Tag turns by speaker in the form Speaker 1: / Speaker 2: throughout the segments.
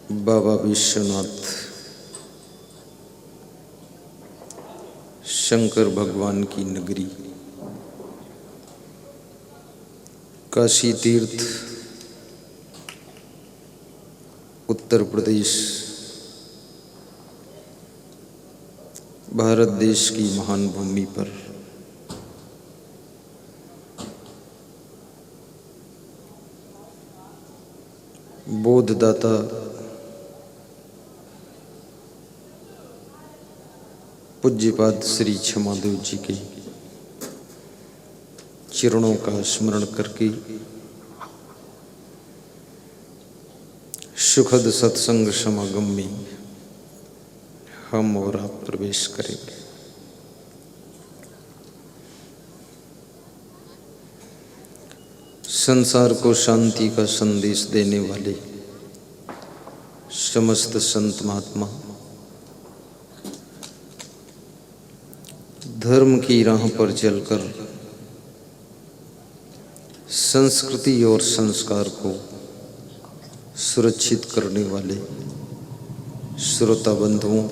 Speaker 1: बाबा विश्वनाथ शंकर भगवान की नगरी काशी तीर्थ उत्तर प्रदेश भारत देश की महान भूमि पर बोधदाता पूज्यपाद श्री क्षमादेव जी के चरणों का स्मरण करके सुखद सत्संग समागम में हम और आप प्रवेश करेंगे। संसार को शांति का संदेश देने वाले समस्त संत महात्मा धर्म की राह पर चलकर संस्कृति और संस्कार को सुरक्षित करने वाले श्रोता बंधुओं,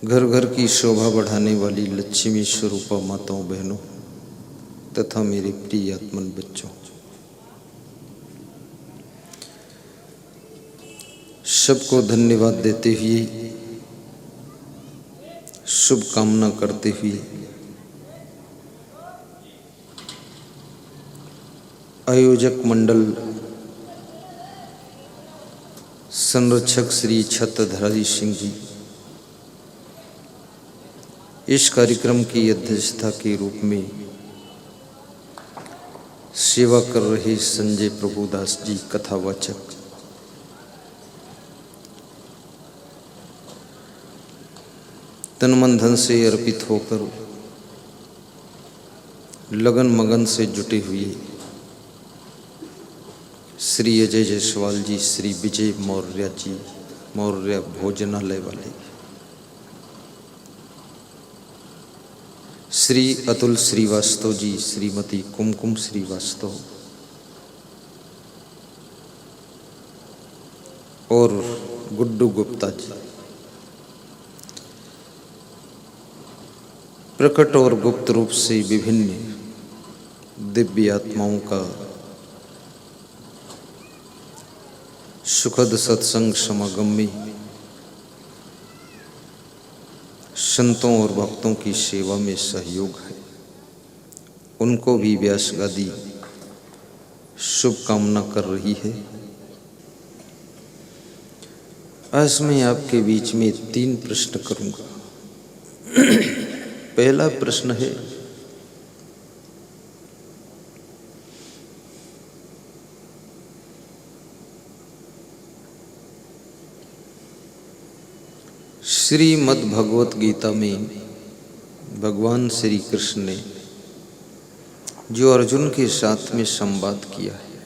Speaker 1: घर घर की शोभा बढ़ाने वाली लक्ष्मी स्वरूपा माताओं बहनों तथा मेरे प्रिय आत्मन बच्चों, सबको धन्यवाद देते हुए, शुभकामना करते हुए आयोजक मंडल संरक्षक श्री छत्रधारी सिंह जी इस कार्यक्रम की अध्यक्षता के रूप में सेवा कर रहे संजय प्रभुदास जी कथावाचक, तन मन धन से अर्पित होकर लगन मगन से जुटे हुए श्री अजय जायसवाल जी, श्री विजय मौर्य जी, मौर्य भोजनालय वाले, श्री अतुल श्रीवास्तव जी, श्रीमती कुमकुम श्रीवास्तव और गुड्डू गुप्ता जी, प्रकट और गुप्त रूप से विभिन्न दिव्य आत्माओं का सुखद सत्संग समागम में संतों और भक्तों की सेवा में सहयोग है, उनको भी व्यास गादी शुभकामना कर रही है। आज मैं आपके बीच में 3 प्रश्न करूंगा। पहला प्रश्न है, श्रीमद् भगवत गीता में भगवान श्री कृष्ण ने जो अर्जुन के साथ में संवाद किया है,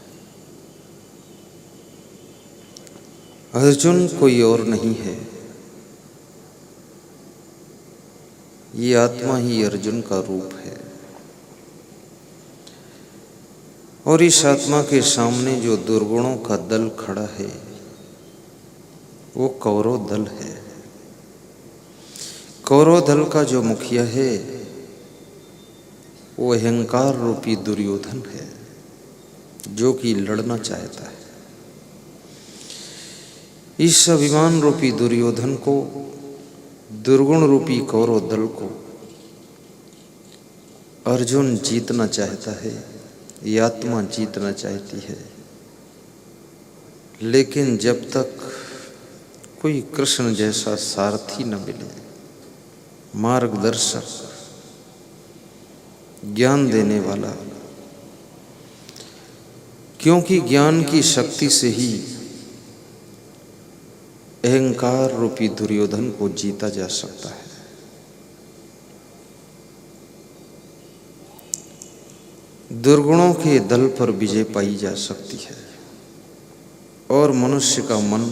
Speaker 1: अर्जुन कोई और नहीं है, ये आत्मा ही अर्जुन का रूप है और इस आत्मा के सामने जो दुर्गुणों का दल खड़ा है वो कौरव दल है। कौरव दल का जो मुखिया है वो अहंकार रूपी दुर्योधन है, जो कि लड़ना चाहता है। इस अभिमान रूपी दुर्योधन को, दुर्गुण रूपी कौरव दल को अर्जुन जीतना चाहता है, ये आत्मा जीतना चाहती है। लेकिन जब तक कोई कृष्ण जैसा सारथी न मिले, मार्गदर्शक, ज्ञान देने वाला, क्योंकि ज्ञान की शक्ति से ही अहंकार रूपी दुर्योधन को जीता जा सकता है। दुर्गुणों के दल पर विजय पाई जा सकती है और मनुष्य का मन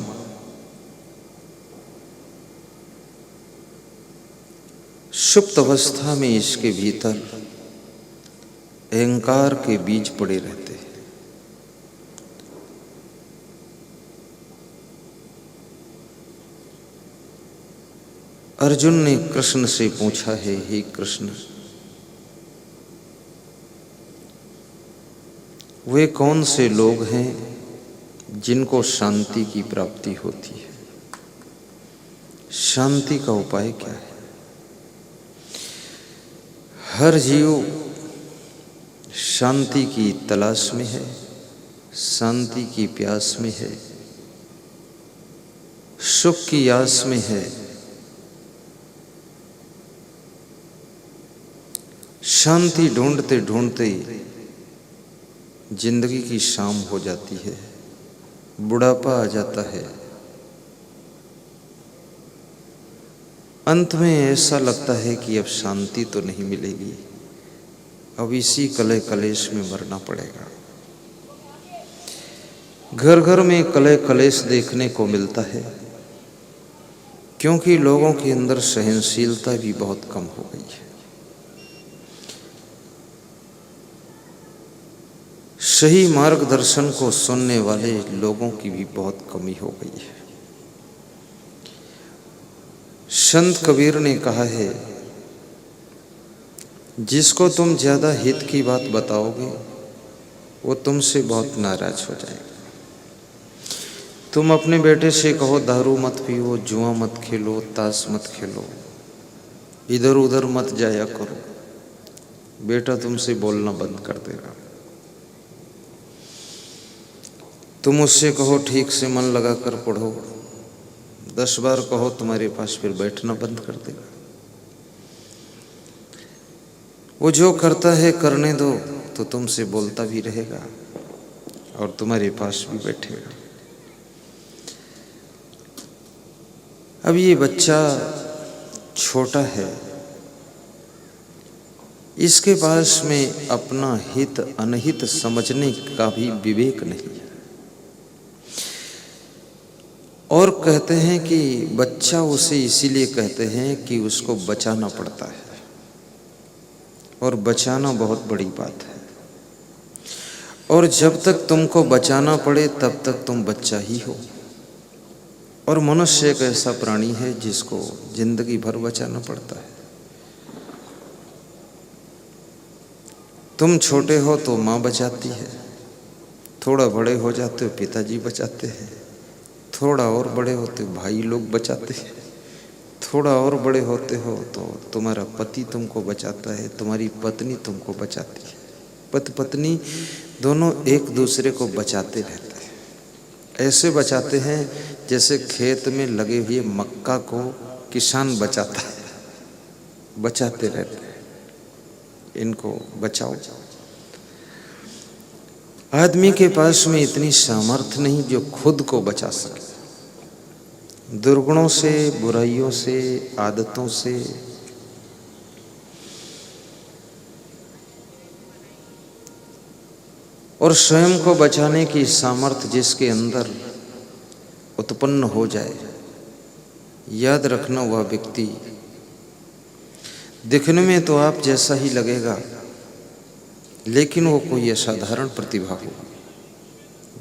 Speaker 1: सुप्त अवस्था में इसके भीतर अहंकार के बीज पड़े रहते हैं। अर्जुन ने कृष्ण से पूछा है, हे कृष्ण, वे कौन से लोग हैं जिनको शांति की प्राप्ति होती है? शांति का उपाय क्या है? हर जीव शांति की तलाश में है, शांति की प्यास में है, सुख की आस में है। शांति ढूंढते ढूंढते जिंदगी की शाम हो जाती है, बुढ़ापा आ जाता है। अंत में ऐसा लगता है कि अब शांति तो नहीं मिलेगी, अब इसी कलह कलेश में मरना पड़ेगा। घर घर में कलह कलेश देखने को मिलता है, क्योंकि लोगों के अंदर सहनशीलता भी बहुत कम हो गई है। सही मार्गदर्शन को सुनने वाले लोगों की भी बहुत कमी हो गई है। संत कबीर ने कहा है, जिसको तुम ज्यादा हित की बात बताओगे वो तुमसे बहुत नाराज हो जाएगा। तुम अपने बेटे से कहो दारू मत पियो, जुआ मत खेलो, ताश मत खेलो, इधर उधर मत जाया करो, बेटा तुमसे बोलना बंद कर देगा। तुम उससे कहो ठीक से मन लगा कर पढ़ो, 10 बार कहो तुम्हारे पास फिर बैठना बंद कर देगा। वो जो करता है करने दो, तो तुमसे बोलता भी रहेगा और तुम्हारे पास भी बैठेगा। अब ये बच्चा छोटा है, इसके पास में अपना हित अनहित समझने का भी विवेक नहीं है। और कहते हैं कि बच्चा उसे इसीलिए कहते हैं कि उसको बचाना पड़ता है, और बचाना बहुत बड़ी बात है। और जब तक तुमको बचाना पड़े तब तक तुम बच्चा ही हो। और मनुष्य एक ऐसा प्राणी है जिसको जिंदगी भर बचाना पड़ता है। तुम छोटे हो तो माँ बचाती है, थोड़ा बड़े हो जाते हो पिताजी बचाते हैं, थोड़ा और बड़े होते हो भाई लोग बचाते हैं, थोड़ा और बड़े होते हो तो तुम्हारा पति तुमको बचाता है, तुम्हारी पत्नी तुमको बचाती है। पति पत्नी दोनों एक दूसरे को बचाते रहते हैं। ऐसे बचाते हैं जैसे खेत में लगे हुए मक्का को किसान बचाता है, बचाते रहते हैं, इनको बचाओ। आदमी के पास में इतनी सामर्थ्य नहीं जो खुद को बचा सके, दुर्गुणों से, बुराइयों से, आदतों से। और स्वयं को बचाने की सामर्थ्य जिसके अंदर उत्पन्न हो जाए, याद रखना वह व्यक्ति दिखने में तो आप जैसा ही लगेगा, लेकिन वो कोई असाधारण प्रतिभा हो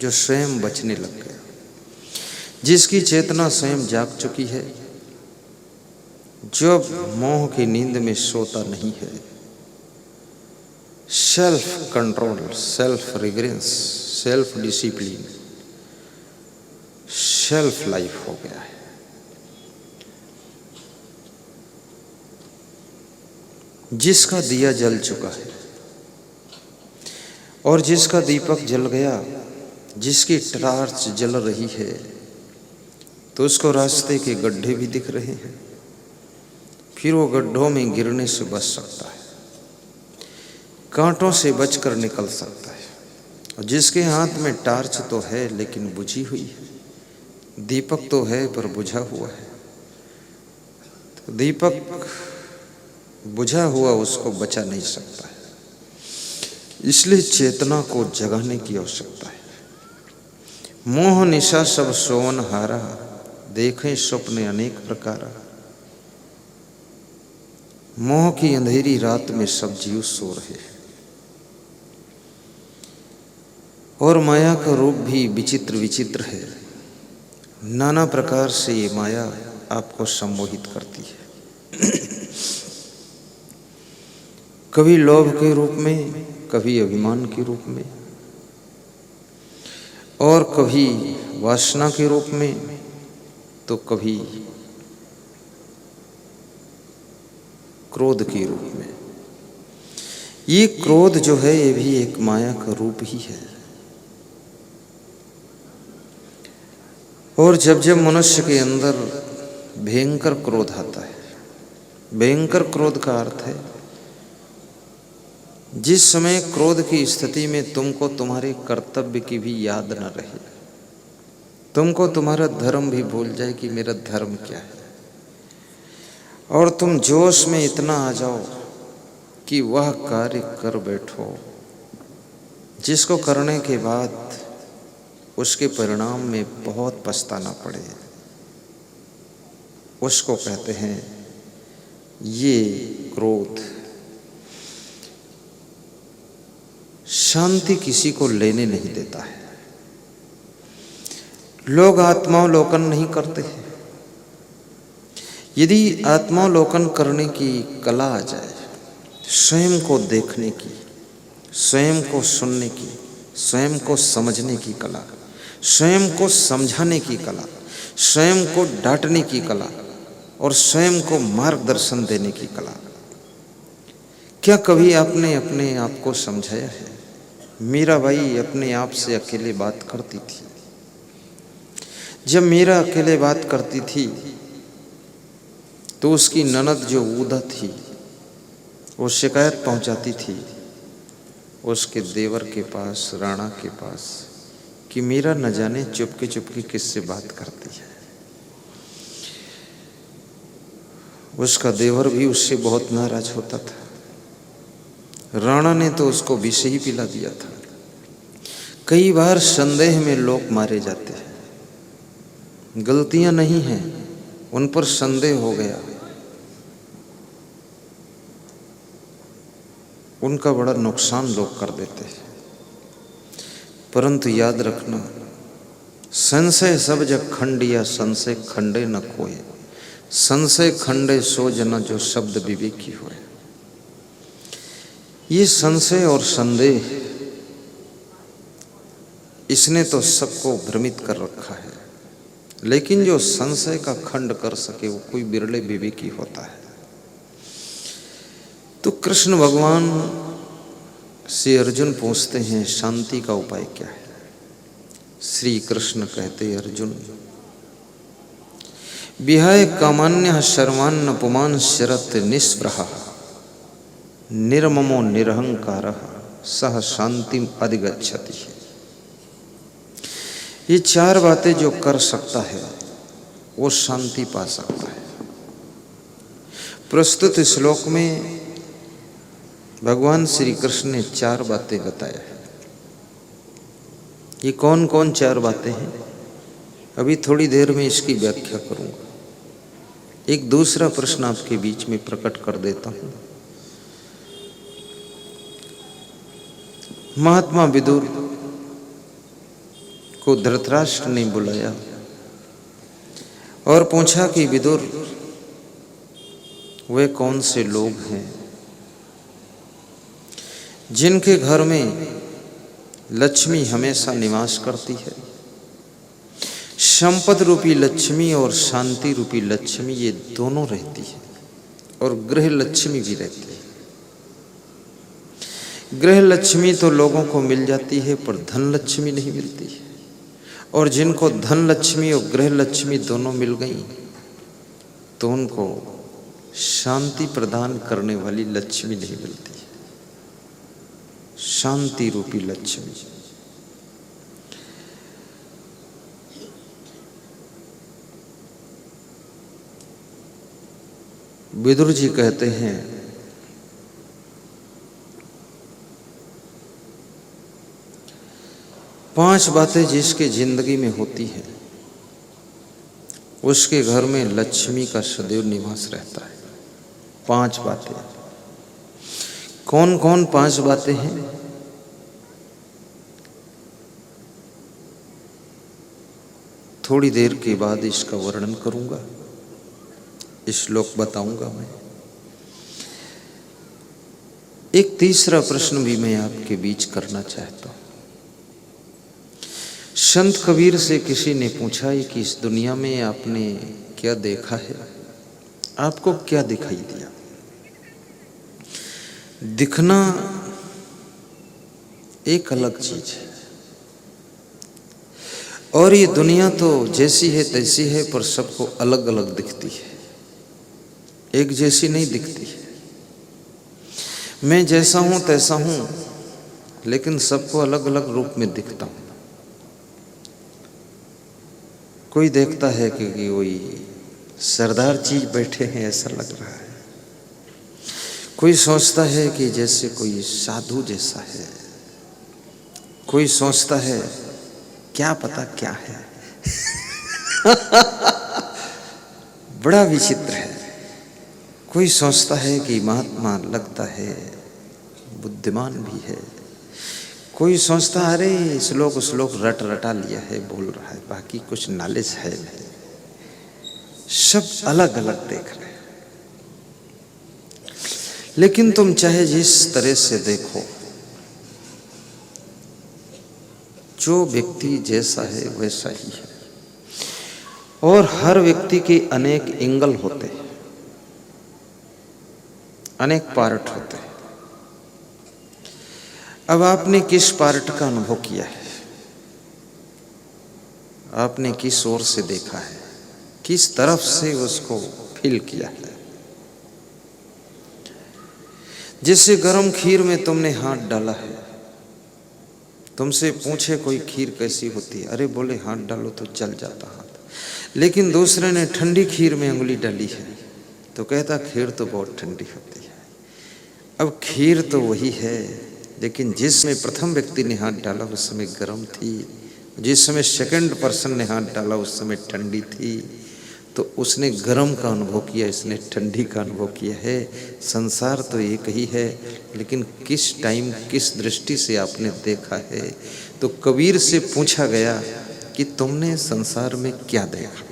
Speaker 1: जो स्वयं बचने लग गया, जिसकी चेतना स्वयं जाग चुकी है, जो मोह की नींद में सोता नहीं है। सेल्फ कंट्रोल, सेल्फ रिग्रेंस, सेल्फ डिसिप्लिन, सेल्फ लाइफ हो गया है। जिसका दिया जल चुका है और जिसका दीपक जल गया, जिसकी टॉर्च जल रही है, तो उसको रास्ते के गड्ढे भी दिख रहे हैं, फिर वो गड्ढों में गिरने से बच सकता है, कांटों से बचकर निकल सकता है। और जिसके हाथ में टॉर्च तो है लेकिन बुझी हुई है, दीपक तो है पर बुझा हुआ है, तो दीपक बुझा हुआ उसको बचा नहीं सकता है। इसलिए चेतना को जगाने की आवश्यकता है। मोह निशा सब सोवन हारा, देखें स्वप्न अनेक प्रकार। मोह की अंधेरी रात में सब जीव सो रहे हैं, और माया का रूप भी विचित्र विचित्र है। नाना प्रकार से ये माया आपको सम्मोहित करती है। कभी लोभ के रूप में, कभी अभिमान के रूप में, और कभी वासना के रूप में, तो कभी क्रोध के रूप में। ये क्रोध जो है ये भी एक माया का रूप ही है। और जब जब मनुष्य के अंदर भयंकर क्रोध आता है, भयंकर क्रोध का अर्थ है जिस समय क्रोध की स्थिति में तुमको तुम्हारे कर्तव्य की भी याद न रहे, तुमको तुम्हारा धर्म भी भूल जाए कि मेरा धर्म क्या है, और तुम जोश में इतना आ जाओ कि वह कार्य कर बैठो जिसको करने के बाद उसके परिणाम में बहुत पछताना पड़े, उसको कहते हैं ये क्रोध। शांति किसी को लेने नहीं देता है। लोग आत्मावलोकन नहीं करते हैं। यदि आत्मावलोकन करने की कला आ जाए, स्वयं को देखने की, स्वयं को सुनने की, स्वयं को समझने की कला, स्वयं को समझाने की कला, स्वयं को डांटने की कला और स्वयं को मार्गदर्शन देने की कला, क्या कभी आपने अपने आप को समझाया है? मीराबाई अपने आप से अकेले बात करती थी। जब मीरा अकेले बात करती थी तो उसकी ननद जो ऊदा थी वो शिकायत पहुंचाती थी उसके देवर के पास, राणा के पास, कि मीरा न जाने चुपके चुपके किससे बात करती है। उसका देवर भी उससे बहुत नाराज होता था। राणा ने तो उसको विष ही पिला दिया था। कई बार संदेह में लोग मारे जाते हैं, गलतियां नहीं हैं, उन पर संदेह हो गया, उनका बड़ा नुकसान लोग कर देते हैं। परंतु याद रखना, संशय सब जग खंडिया, संशय खंडे न खोए, संशय खंडे सो जना जो शब्द विवेकी होए। ये संशय और संदेह, इसने तो सबको भ्रमित कर रखा है, लेकिन जो संशय का खंड कर सके वो कोई बिरले विवेकी होता है। तो कृष्ण भगवान से अर्जुन पूछते हैं शांति का उपाय क्या है। श्री कृष्ण कहते अर्जुन, विहाय कामान्य शर्वान्न पुमान शरत निस्पृहा निर्ममो निरहंकार सह शांतिम अधिगच्छति। ये चार बातें जो कर सकता है वो शांति पा सकता है। प्रस्तुत श्लोक में भगवान श्री कृष्ण ने चार बातें बताया है। ये कौन कौन चार बातें हैं, अभी थोड़ी देर में इसकी व्याख्या करूंगा। एक दूसरा प्रश्न आपके बीच में प्रकट कर देता हूं। महात्मा विदुर को धृतराष्ट्र ने बुलाया और पूछा कि विदुर, वे कौन से लोग हैं जिनके घर में लक्ष्मी हमेशा निवास करती है? संपद रूपी लक्ष्मी और शांति रूपी लक्ष्मी, ये दोनों रहती है, और गृह लक्ष्मी भी रहती है। गृह लक्ष्मी तो लोगों को मिल जाती है पर धन लक्ष्मी नहीं मिलती है, और जिनको धन लक्ष्मी और गृह लक्ष्मी दोनों मिल गई तो उनको शांति प्रदान करने वाली लक्ष्मी नहीं मिलती है, शांति रूपी लक्ष्मी। विदुर जी कहते हैं, पांच बातें जिसके जिंदगी में होती हैं उसके घर में लक्ष्मी का सदैव निवास रहता है। पांच बातें। कौन कौन पांच बातें हैं? थोड़ी देर के बाद इसका वर्णन करूंगा। श्लोक बताऊंगा मैं। एक तीसरा प्रश्न भी मैं आपके बीच करना चाहता हूं। संत कबीर से किसी ने पूछा है कि इस दुनिया में आपने क्या देखा है, आपको क्या दिखाई दिया? दिखना एक अलग चीज है, और ये दुनिया तो जैसी है तैसी है, पर सबको अलग अलग दिखती है, एक जैसी नहीं दिखती है। मैं जैसा हूं तैसा हूं, लेकिन सबको अलग अलग रूप में दिखता हूं। कोई देखता है कि कोई सरदार चीज बैठे हैं ऐसा लग रहा है, कोई सोचता है कि जैसे कोई साधु जैसा है, कोई सोचता है क्या पता क्या है। बड़ा विचित्र है। कोई सोचता है कि महात्मा लगता है, बुद्धिमान भी है। कोई सोचता है अरे श्लोक श्लोक रटा लिया है, बोल रहा है, बाकी कुछ नॉलेज है नहीं। सब अलग अलग देख रहे हैं। लेकिन तुम चाहे जिस तरह से देखो, जो व्यक्ति जैसा है वैसा ही है, और हर व्यक्ति के अनेक एंगल होते हैं, अनेक पार्ट होते हैं। अब आपने किस पार्ट का अनुभव किया है, आपने किस ओर से देखा है, किस तरफ से उसको फील किया है। जैसे गरम खीर में तुमने हाथ डाला है, तुमसे पूछे कोई खीर कैसी होती है, अरे बोले हाथ डालो तो जल जाता हाथ। लेकिन दूसरे ने ठंडी खीर में उंगली डाली है तो कहता खीर तो बहुत ठंडी होती है। अब खीर तो वही है, लेकिन जिसमें प्रथम व्यक्ति ने हाथ डाला उस समय गर्म थी, जिस समय सेकंड पर्सन ने हाथ डाला उस समय ठंडी थी। तो उसने गर्म का अनुभव किया, इसने ठंडी का अनुभव किया है। संसार तो एक ही है, लेकिन किस टाइम किस दृष्टि से आपने देखा है। तो कबीर से पूछा गया कि तुमने संसार में क्या देखा?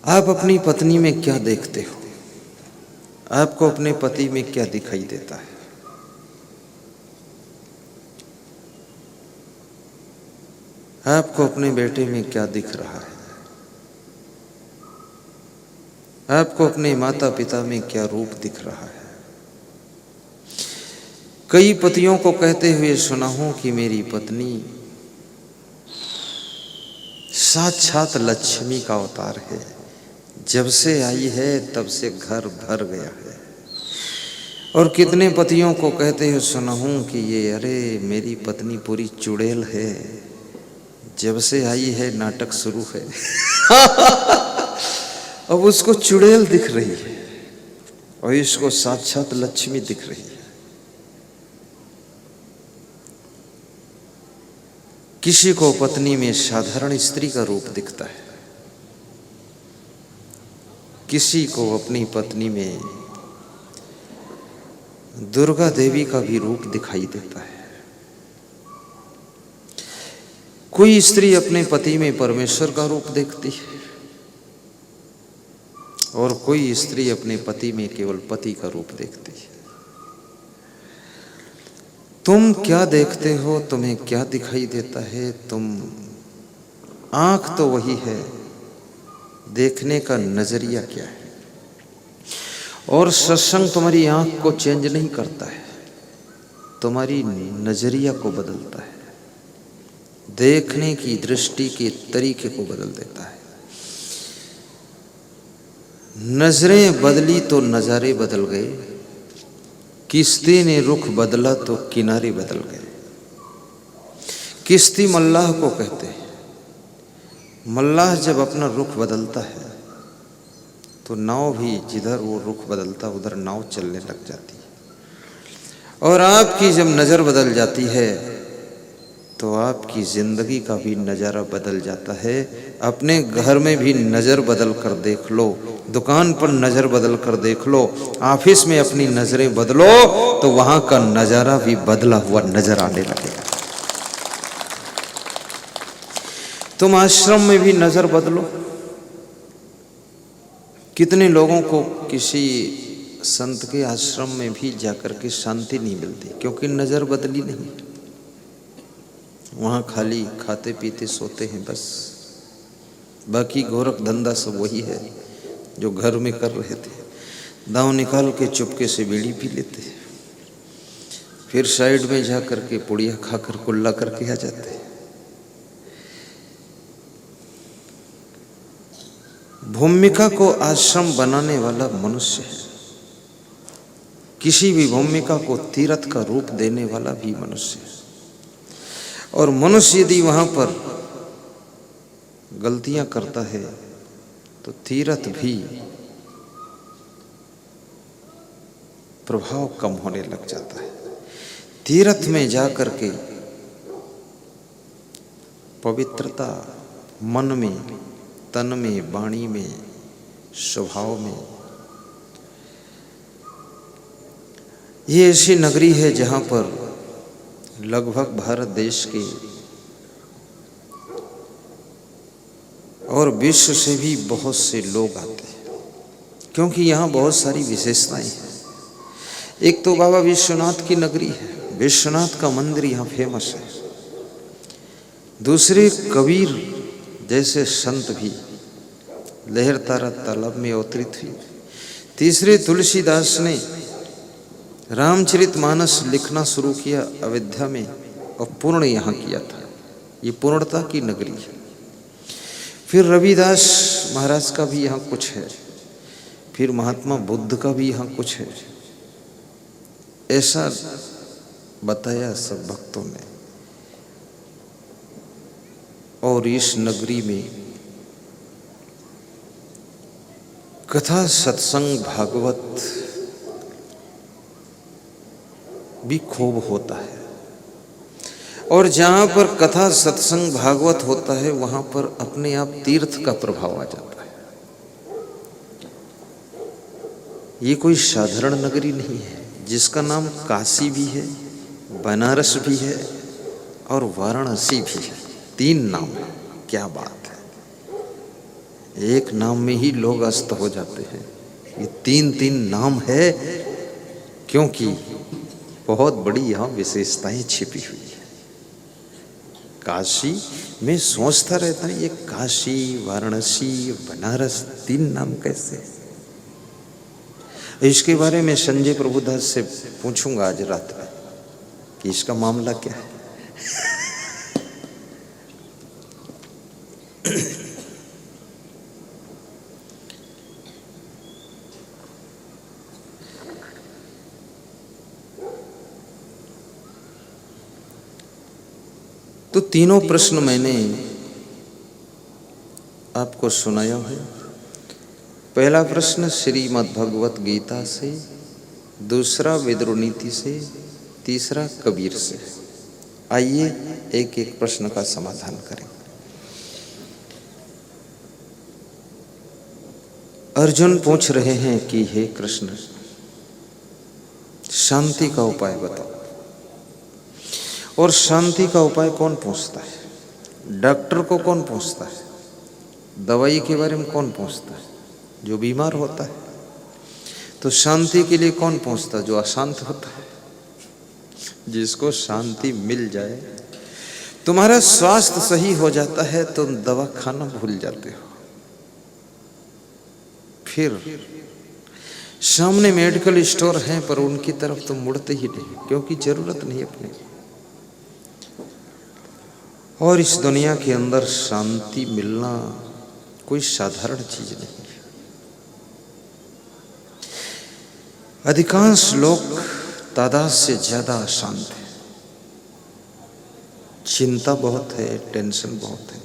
Speaker 1: आप अपनी पत्नी में क्या देखते हो? आपको अपने पति में क्या दिखाई देता है? आपको अपने बेटे में क्या दिख रहा है? आपको अपने माता पिता में क्या रूप दिख रहा है? कई पतियों को कहते हुए सुना हूं कि मेरी पत्नी साक्षात लक्ष्मी का अवतार है, जब से आई है तब से घर भर गया है। और कितने पतियों को कहते हुए सुना हूं कि ये अरे मेरी पत्नी पूरी चुड़ैल है, जब से आई है नाटक शुरू है। अब उसको चुड़ैल दिख रही है और इसको साक्षात लक्ष्मी दिख रही है। किसी को पत्नी में साधारण स्त्री का रूप दिखता है, किसी को अपनी पत्नी में दुर्गा देवी का भी रूप दिखाई देता है। कोई स्त्री अपने पति में परमेश्वर का रूप देखती है, और कोई स्त्री अपने पति में केवल पति का रूप देखती है। तुम क्या देखते हो, तुम्हें क्या दिखाई देता है? आंख तो वही है, देखने का नजरिया क्या है? और सत्संग तुम्हारी आंख को चेंज नहीं करता है, तुम्हारी नजरिया को बदलता है, देखने की दृष्टि के तरीके को बदल देता है। नजरें बदली तो नजारे बदल गए, किश्ती ने रुख बदला तो किनारे बदल गए। किश्ती मल्लाह को कहते हैं। मल्लाह जब अपना रुख बदलता है तो नाव भी जिधर वो रुख बदलता उधर नाव चलने लग जाती है। और आपकी जब नज़र बदल जाती है तो आपकी ज़िंदगी का भी नज़ारा बदल जाता है। अपने घर में भी नज़र बदल कर देख लो, दुकान पर नज़र बदल कर देख लो, ऑफिस में अपनी नज़रें बदलो तो वहाँ का नज़ारा भी बदला हुआ नज़र आने लगेगा। तुम आश्रम में भी नज़र बदलो, कितने लोगों को किसी संत के आश्रम में भी जाकर के शांति नहीं मिलती, क्योंकि नजर बदली नहीं। वहां खाली खाते पीते सोते हैं बस, बाकी गोरख धंधा सब वही है जो घर में कर रहे थे। दांव निकाल के चुपके से बीड़ी पी लेते, फिर साइड में जा करके पुड़िया खाकर कुल्ला करके आ जाते। भूमिका को आश्रम बनाने वाला मनुष्य है, किसी भी भूमिका को तीर्थ का रूप देने वाला भी मनुष्य है। और मनुष्य यदि वहां पर गलतियां करता है तो तीर्थ भी प्रभाव कम होने लग जाता है। तीर्थ में जाकर के पवित्रता मन में, तन में, वाणी में, स्वभाव में, ये ऐसी नगरी है जहां पर लगभग भारत देश के और विश्व से भी बहुत से लोग आते हैं, क्योंकि यहाँ बहुत सारी विशेषताएं हैं। एक तो बाबा विश्वनाथ की नगरी है, विश्वनाथ का मंदिर यहाँ फेमस है। दूसरे कबीर जैसे संत भी लहरतारा तालाब में अवतरित हुए। तीसरे तुलसीदास ने रामचरितमानस लिखना शुरू किया अयोध्या में और पूर्ण यहाँ किया था। ये पूर्णता की नगरी है। फिर रविदास महाराज का भी यहाँ कुछ है, फिर महात्मा बुद्ध का भी यहाँ कुछ है, ऐसा बताया सब भक्तों ने। और इस नगरी में कथा सत्संग भागवत भी खूब होता है। और जहां पर कथा सत्संग भागवत होता है वहां पर अपने आप तीर्थ का प्रभाव आ जाता है। ये कोई साधारण नगरी नहीं है, जिसका नाम काशी भी है, बनारस भी है और वाराणसी भी है। 3 नाम है। क्या बात है, एक नाम में ही लोग अस्त हो जाते हैं। ये 3 नाम है, क्योंकि बहुत बड़ी यहाँ विशेषताएं छिपी हुई है। काशी में सोचता रहता है, ये काशी, वाराणसी, बनारस 3 नाम कैसे? इसके बारे में संजय प्रभुदास से पूछूंगा आज रात में कि इसका मामला क्या है। तो तीनों प्रश्न मैंने आपको सुनाया है। पहला प्रश्न श्रीमद् भगवत गीता से, दूसरा विद्रोह नीति से, तीसरा कबीर से। आइए एक एक प्रश्न का समाधान करें। अर्जुन पूछ रहे हैं कि हे कृष्ण, शांति का उपाय बताओ। और शांति का उपाय कौन पूछता है? डॉक्टर को कौन पूछता है? दवाई के बारे में कौन पूछता है? जो बीमार होता है। तो शांति के लिए कौन पूछता है? जो अशांत होता है। जिसको शांति मिल जाए, तुम्हारा स्वास्थ्य सही हो जाता है, तुम दवा खाना भूल जाते हो। फिर सामने मेडिकल स्टोर है पर उनकी तरफ तुम मुड़ते ही नहीं, क्योंकि जरूरत नहीं अपने। और इस दुनिया के अंदर शांति मिलना कोई साधारण चीज नहीं है। अधिकांश लोग तादाद से ज्यादा अशांत है। चिंता बहुत है, टेंशन बहुत है।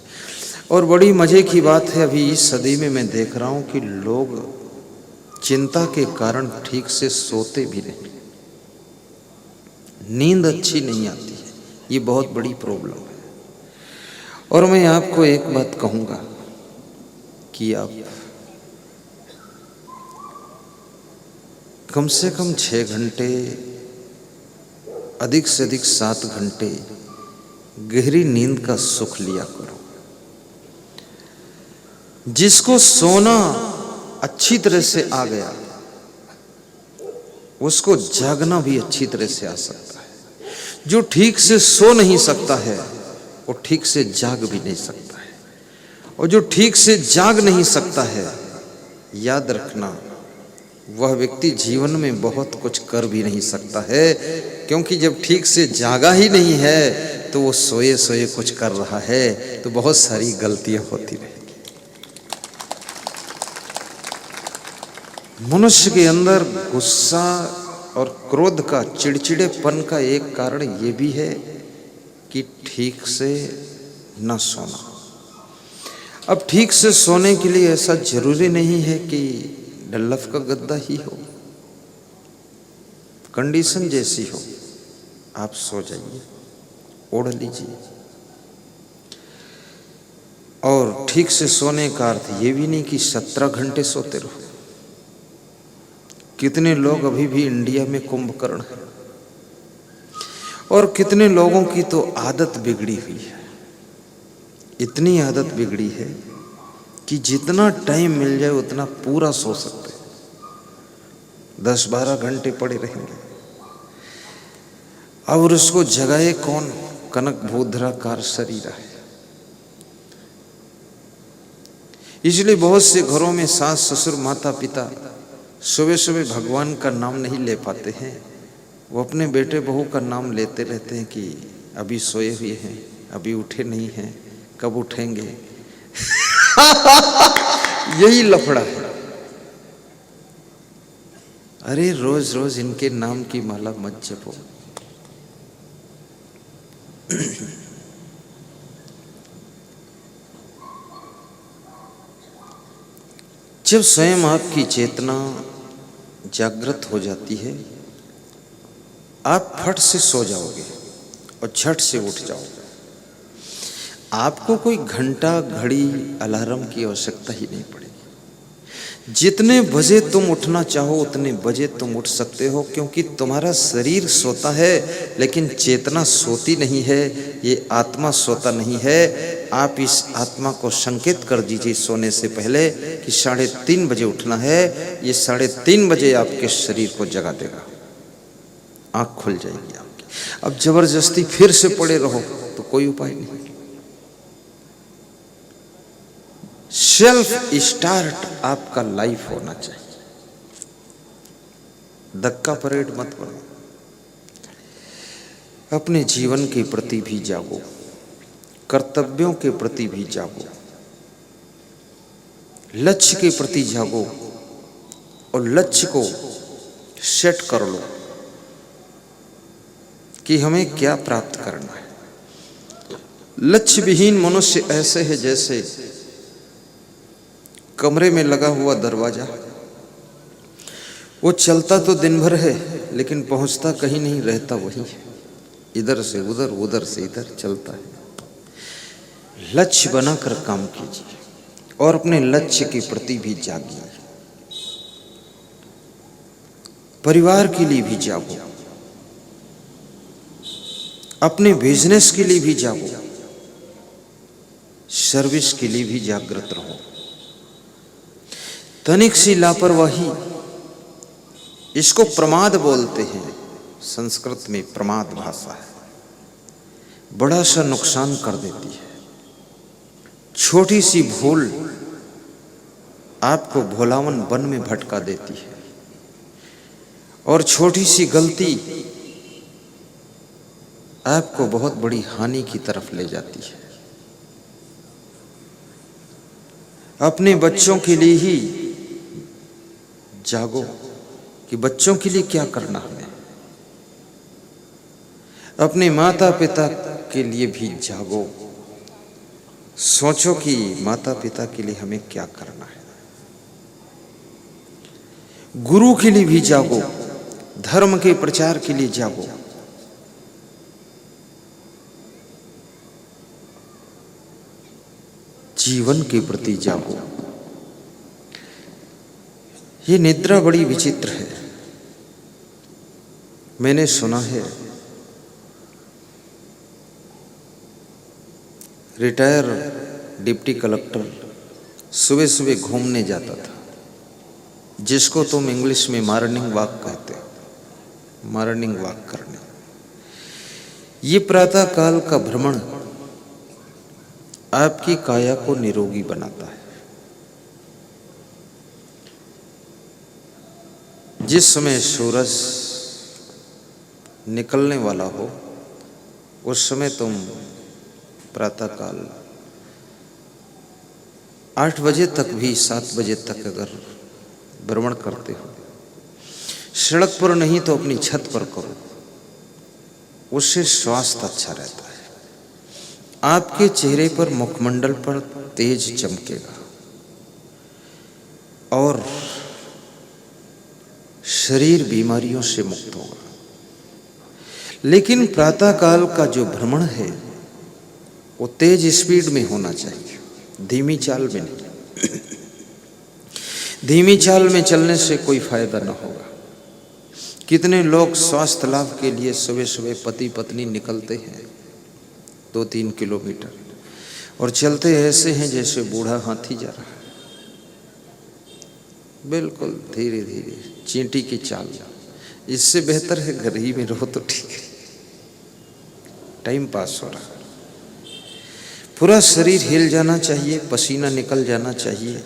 Speaker 1: और बड़ी मजे की बात है, अभी इस सदी में मैं देख रहा हूं कि लोग चिंता के कारण ठीक से सोते भी नहीं, नींद अच्छी नहीं आती है। ये बहुत बड़ी प्रॉब्लम है। और मैं आपको एक बात कहूंगा कि आप कम से कम 6 घंटे, अधिक से अधिक 7 घंटे गहरी नींद का सुख लिया करो। जिसको सोना अच्छी तरह से आ गया, उसको जागना भी अच्छी तरह से आ सकता है। जो ठीक से सो नहीं सकता है वो ठीक से जाग भी नहीं सकता है, और जो ठीक से जाग नहीं सकता है, याद रखना वह व्यक्ति जीवन में बहुत कुछ कर भी नहीं सकता है, क्योंकि जब ठीक से जागा ही नहीं है तो वो सोए सोए कुछ कर रहा है, तो बहुत सारी गलतियां होती रहेगी। मनुष्य के अंदर गुस्सा और क्रोध का, चिड़चिड़ेपन का एक कारण ये भी है कि ठीक से न सोना। अब ठीक से सोने के लिए ऐसा जरूरी नहीं है कि डल्लफ का गद्दा ही हो, कंडीशन जैसी हो आप सो जाइए, ओढ़ लीजिए। और ठीक से सोने का अर्थ ये भी नहीं कि 17 घंटे सोते रहो। कितने लोग अभी भी इंडिया में कुंभकर्ण हैं, और कितने लोगों की तो आदत बिगड़ी हुई है। इतनी आदत बिगड़ी है कि जितना टाइम मिल जाए उतना पूरा सो सकते हैं, 10-12 घंटे पड़े रहेंगे। और उसको जगाए कौन? कनक भूधराकार शरीर है। इसलिए बहुत से घरों में सास ससुर माता पिता सुबह सुबह भगवान का नाम नहीं ले पाते हैं, वो अपने बेटे बहू का नाम लेते रहते हैं कि अभी सोए हुए हैं, अभी उठे नहीं हैं, कब उठेंगे। यही लफड़ा है। अरे रोज रोज इनके नाम की माला मत जपो। जब स्वयं आपकी चेतना जागृत हो जाती है, आप फट से सो जाओगे और झट से उठ जाओगे। आपको कोई घंटा घड़ी अलार्म की आवश्यकता ही नहीं पड़ेगी। जितने बजे तुम उठना चाहो उतने बजे तुम उठ सकते हो, क्योंकि तुम्हारा शरीर सोता है लेकिन चेतना सोती नहीं है, ये आत्मा सोता नहीं है। आप इस आत्मा को संकेत कर दीजिए सोने से पहले कि 3:30 बजे उठना है। ये 3:30 बजे आपके शरीर को जगा देगा, आंख खुल जाएगी आपकी। अब जबरदस्ती फिर से पड़े रहो तो कोई उपाय नहीं। सेल्फ स्टार्ट आपका लाइफ होना चाहिए। धक्का परेड मत बनो। अपने जीवन के प्रति भी जागो, कर्तव्यों के प्रति भी जागो, लक्ष्य के प्रति जागो और लक्ष्य को सेट कर लो कि हमें क्या प्राप्त करना है। लक्ष्य विहीन मनुष्य ऐसे है जैसे कमरे में लगा हुआ दरवाजा। वो चलता तो दिन भर है लेकिन पहुंचता कहीं नहीं, रहता वही है, इधर से उधर उधर से इधर चलता है। लक्ष्य बनाकर काम कीजिए और अपने लक्ष्य के प्रति भी जागिए। परिवार के लिए भी जागो, अपने बिजनेस के लिए भी जागो, सर्विस के लिए भी जागृत रहो। तनिक सी लापरवाही, इसको प्रमाद बोलते हैं, संस्कृत में प्रमाद भाषा है, बड़ा सा नुकसान कर देती है। छोटी सी भूल आपको भोलावन वन में भटका देती है, और छोटी सी गलती आपको बहुत बड़ी हानि की तरफ ले जाती है। अपने बच्चों के लिए ही जागो कि बच्चों के लिए क्या करना है। अपने माता पिता के लिए भी जागो, सोचो कि माता पिता के लिए हमें क्या करना है। गुरु के लिए भी जागो, धर्म के प्रचार के लिए जागो। जीवन के प्रति जागो। ये निद्रा बड़ी विचित्र है। मैंने सुना है रिटायर डिप्टी कलेक्टर सुबह सुबह घूमने जाता था, जिसको तुम इंग्लिश में मॉर्निंग वॉक कहते हो, मॉर्निंग वॉक करने। ये प्रातः काल का भ्रमण आपकी काया को निरोगी बनाता है। जिस समय सूरज निकलने वाला हो उस समय तुम प्रातःकाल 8 बजे तक भी 7 बजे तक अगर भ्रमण करते हो, सड़क पर नहीं तो अपनी छत पर करो, उससे स्वास्थ्य अच्छा रहता है। आपके चेहरे पर, मुखमंडल पर तेज चमकेगा और शरीर बीमारियों से मुक्त होगा। लेकिन प्रातःकाल का जो भ्रमण है वो तेज स्पीड में होना चाहिए, धीमी चाल में नहीं। धीमी चाल में चलने से कोई फायदा न होगा। कितने लोग स्वास्थ्य लाभ के लिए सुबह सुबह पति पत्नी निकलते हैं 2-3 किलोमीटर और चलते ऐसे हैं जैसे बूढ़ा हाथी जा रहा है, बिल्कुल धीरे धीरे, चींटी की चाल। इससे बेहतर है घर ही में रहो तो ठीक है, टाइम पास हो रहा। पूरा शरीर हिल जाना चाहिए, पसीना निकल जाना चाहिए।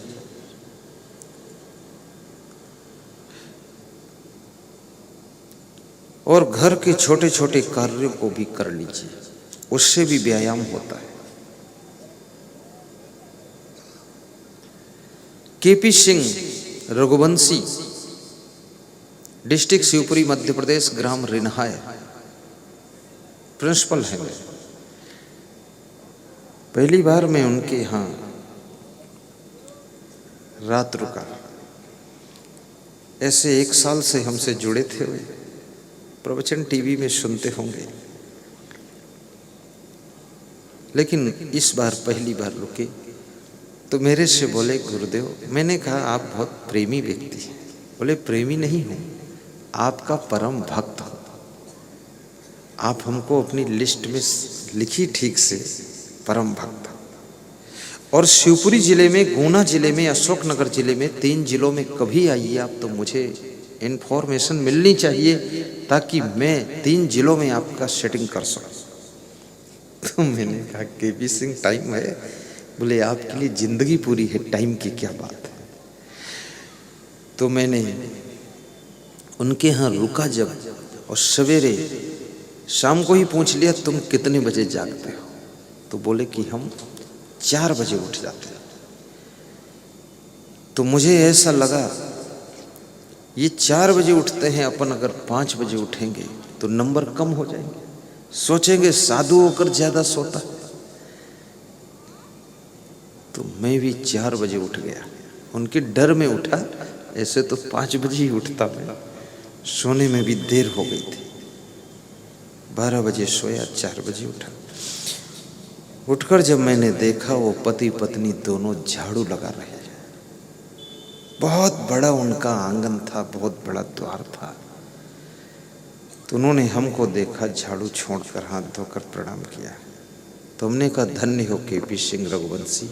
Speaker 1: और घर के छोटे छोटे कार्यों को भी कर लीजिए, उससे भी व्यायाम होता है। केपी सिंह रघुवंशी, डिस्ट्रिक्ट शिवपुरी, मध्य प्रदेश, ग्राम रिन्हाय, प्रिंसिपल है। पहली बार मैं उनके यहाँ रात रुका। ऐसे 1 साल से हमसे जुड़े थे, प्रवचन टीवी में सुनते होंगे, लेकिन इस बार पहली बार रुके तो मेरे से बोले, गुरुदेव, मैंने कहा आप बहुत प्रेमी व्यक्ति हैं। बोले, प्रेमी नहीं हूँ, आपका परम भक्त हूँ। आप हमको अपनी लिस्ट में लिखी ठीक से, परम भक्त। और शिवपुरी जिले में, गुना जिले में, अशोकनगर जिले में, 3 जिलों में कभी आइए आप तो मुझे इन्फॉर्मेशन मिलनी चाहिए ताकि मैं 3 जिलों में आपका सेटिंग कर सकूं। तो मैंने कहा, केपी सिंह टाइम है? बोले, आपके लिए जिंदगी पूरी है, टाइम की क्या बात है। तो मैंने उनके यहाँ रुका जब, और सवेरे शाम को ही पूछ लिया, तुम कितने बजे जागते हो? तो बोले कि हम 4 बजे उठ जाते हैं। तो मुझे ऐसा लगा, ये 4 बजे उठते हैं, अपन अगर 5 बजे उठेंगे तो नंबर कम हो जाएंगे, सोचेंगे साधु होकर ज्यादा सोता। तो मैं भी 4 बजे उठ गया, उनके डर में उठा। ऐसे तो 5 बजे ही उठता मैं, सोने में भी देर हो गई थी। 12 बजे सोया, 4 बजे उठा। उठकर जब मैंने देखा, वो पति पत्नी दोनों झाड़ू लगा रहे हैं। बहुत बड़ा उनका आंगन था, बहुत बड़ा द्वार था। तो उन्होंने हमको देखा, झाड़ू छोड़कर हाथ धोकर प्रणाम किया। तो हमने कहा, धन्य हो केपी सिंह रघुवंशी,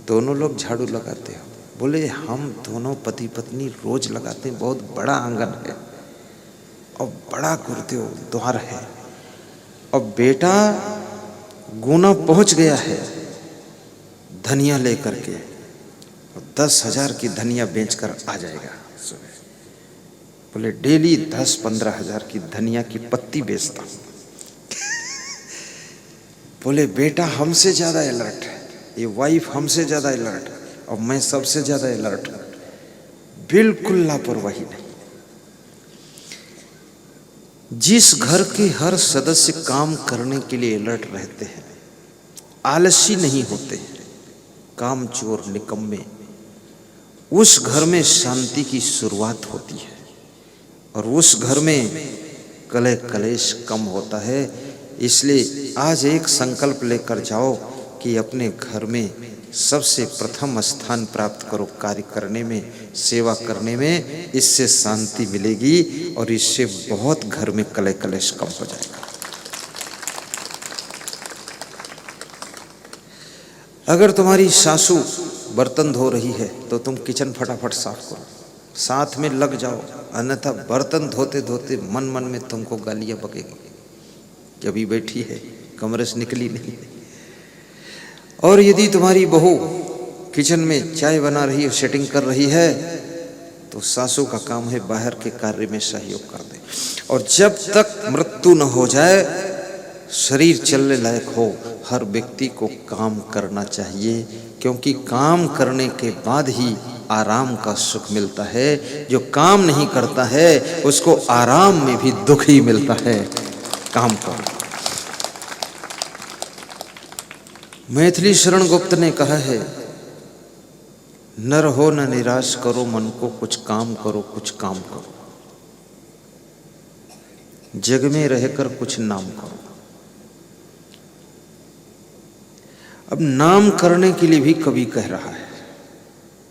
Speaker 1: दोनों लोग झाड़ू लगाते हो। बोले, हम दोनों पति पत्नी रोज लगाते हैं, बहुत बड़ा आंगन है और बड़ा गुरुदेव द्वार है, और बेटा गुना पहुंच गया है धनिया लेकर के, 10,000 की धनिया बेचकर आ जाएगा सुबह। बोले, डेली 10-15 हजार की धनिया की पत्ती बेचता हूं। बोले, बेटा हमसे ज्यादा अलर्ट है, ये वाइफ हमसे ज्यादा अलर्ट है, और मैं सबसे ज्यादा अलर्ट हूं, बिल्कुल लापरवाही नहीं। जिस घर के हर सदस्य काम करने के लिए अलर्ट रहते हैं, आलसी नहीं होते, कामचोर निकम्मे, उस घर में शांति की शुरुआत होती है और उस घर में कलह कलेश कम होता है। इसलिए आज एक संकल्प लेकर जाओ कि अपने घर में सबसे प्रथम स्थान प्राप्त करो कार्य करने में, सेवा करने में। इससे शांति मिलेगी और इससे बहुत घर में कलह कलेश कम हो जाएगा। अगर तुम्हारी सासू बर्तन धो रही है तो तुम किचन फटाफट साफ करो, साथ में लग जाओ, अन्यथा बर्तन धोते धोते मन मन में तुमको गालियां बकेगी कि अभी बैठी है, कमरे से निकली नहीं। और यदि तुम्हारी बहू किचन में चाय बना रही है, सेटिंग कर रही है, तो सासू का काम है बाहर के कार्य में सहयोग कर दे। और जब तक मृत्यु न हो जाए, शरीर चलने लायक हो, हर व्यक्ति को काम करना चाहिए, क्योंकि काम करने के बाद ही आराम का सुख मिलता है। जो काम नहीं करता है उसको आराम में भी दुख ही मिलता है। काम करो। मैथिली शरण गुप्त ने कहा है, नर हो न निराश करो मन को, कुछ काम करो, कुछ काम करो, जग में रहकर कुछ नाम करो। अब नाम करने के लिए भी कवि कह रहा है।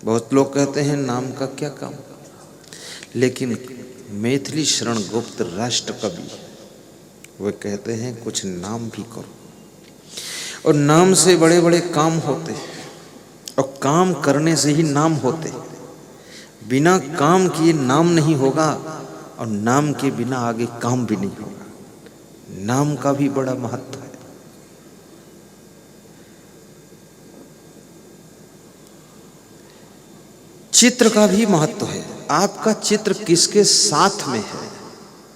Speaker 1: बहुत लोग कहते हैं नाम का क्या काम, लेकिन मैथिली शरण गुप्त राष्ट्र कवि, वे कहते हैं कुछ नाम भी करो। और नाम से बड़े बड़े काम होते हैं, और काम करने से ही नाम होते। बिना काम किए नाम नहीं होगा, और नाम के बिना आगे काम भी नहीं होगा। नाम का भी बड़ा महत्व है। चित्र का भी महत्व है। आपका चित्र किसके साथ में है,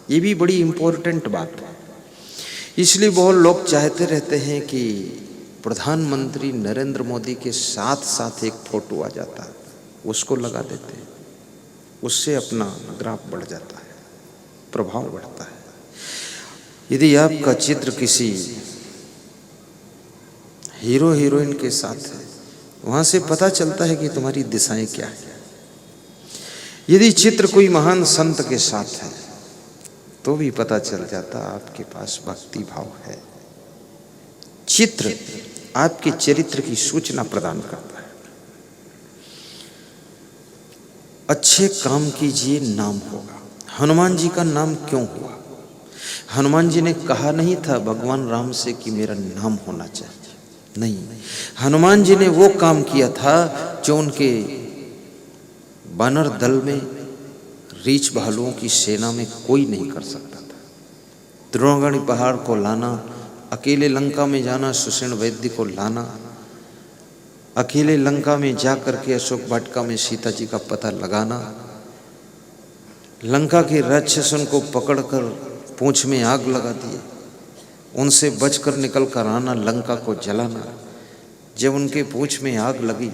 Speaker 1: ये भी बड़ी इंपॉर्टेंट बात है। इसलिए बहुत लोग चाहते रहते हैं कि प्रधानमंत्री नरेंद्र मोदी के साथ साथ एक फोटो आ जाता है, उसको लगा देते हैं, उससे अपना ग्राफ बढ़ जाता है, प्रभाव बढ़ता है। यदि आपका चित्र किसी हीरो हीरोइन के साथ है, वहां से पता चलता है कि तुम्हारी दिशाएं क्या है। यदि चित्र कोई महान संत के साथ है, तो भी पता चल जाता आपके पास भक्ति भाव है। चित्र आपके चरित्र की सूचना प्रदान करता है। अच्छे काम कीजिए, नाम होगा। हनुमान जी का नाम क्यों हुआ? हनुमान जी ने कहा नहीं था भगवान राम से कि मेरा नाम होना चाहिए, नहीं। हनुमान जी ने वो काम किया था जो उनके वानर दल में, रीछ भालुओं की सेना में कोई नहीं कर सकता था। द्रोणागणी पहाड़ को लाना, अकेले लंका में जाना, सुषेण वैद्य को लाना, अकेले लंका में जाकर के अशोक वाटिका में सीता जी का पता लगाना, लंका के राक्षसों को पकड़कर पूंछ में आग लगा दिए, उनसे बचकर निकल कर आना, लंका को जलाना। जब उनके पूंछ में आग लगी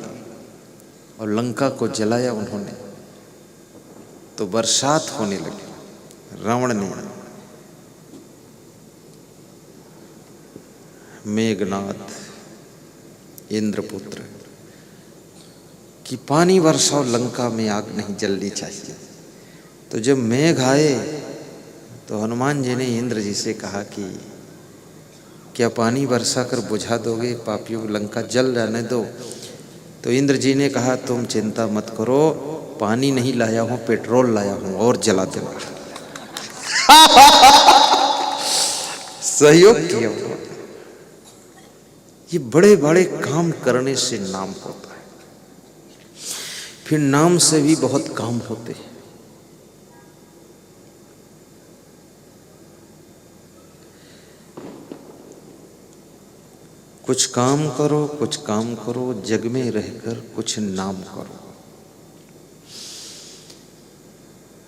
Speaker 1: और लंका को जलाया उन्होंने, तो बरसात होने लगी। रावण ने मेघनाथ इंद्रपुत्र कि पानी बरसाओ, लंका में आग नहीं जलनी चाहिए। तो जब मेघ आए तो हनुमान जी ने इंद्र जी से कहा कि क्या पानी बरसा कर बुझा दोगे, पापियों लंका जल जाने दो। तो इंद्र जी ने कहा तुम चिंता मत करो, पानी नहीं लाया हूं, पेट्रोल लाया हूं और जला देना। सहयोग किया। ये बड़े बड़े काम करने से नाम होता है। फिर नाम से भी बहुत काम होते हैं। कुछ काम करो, कुछ काम करो, जग में रहकर कुछ नाम करो।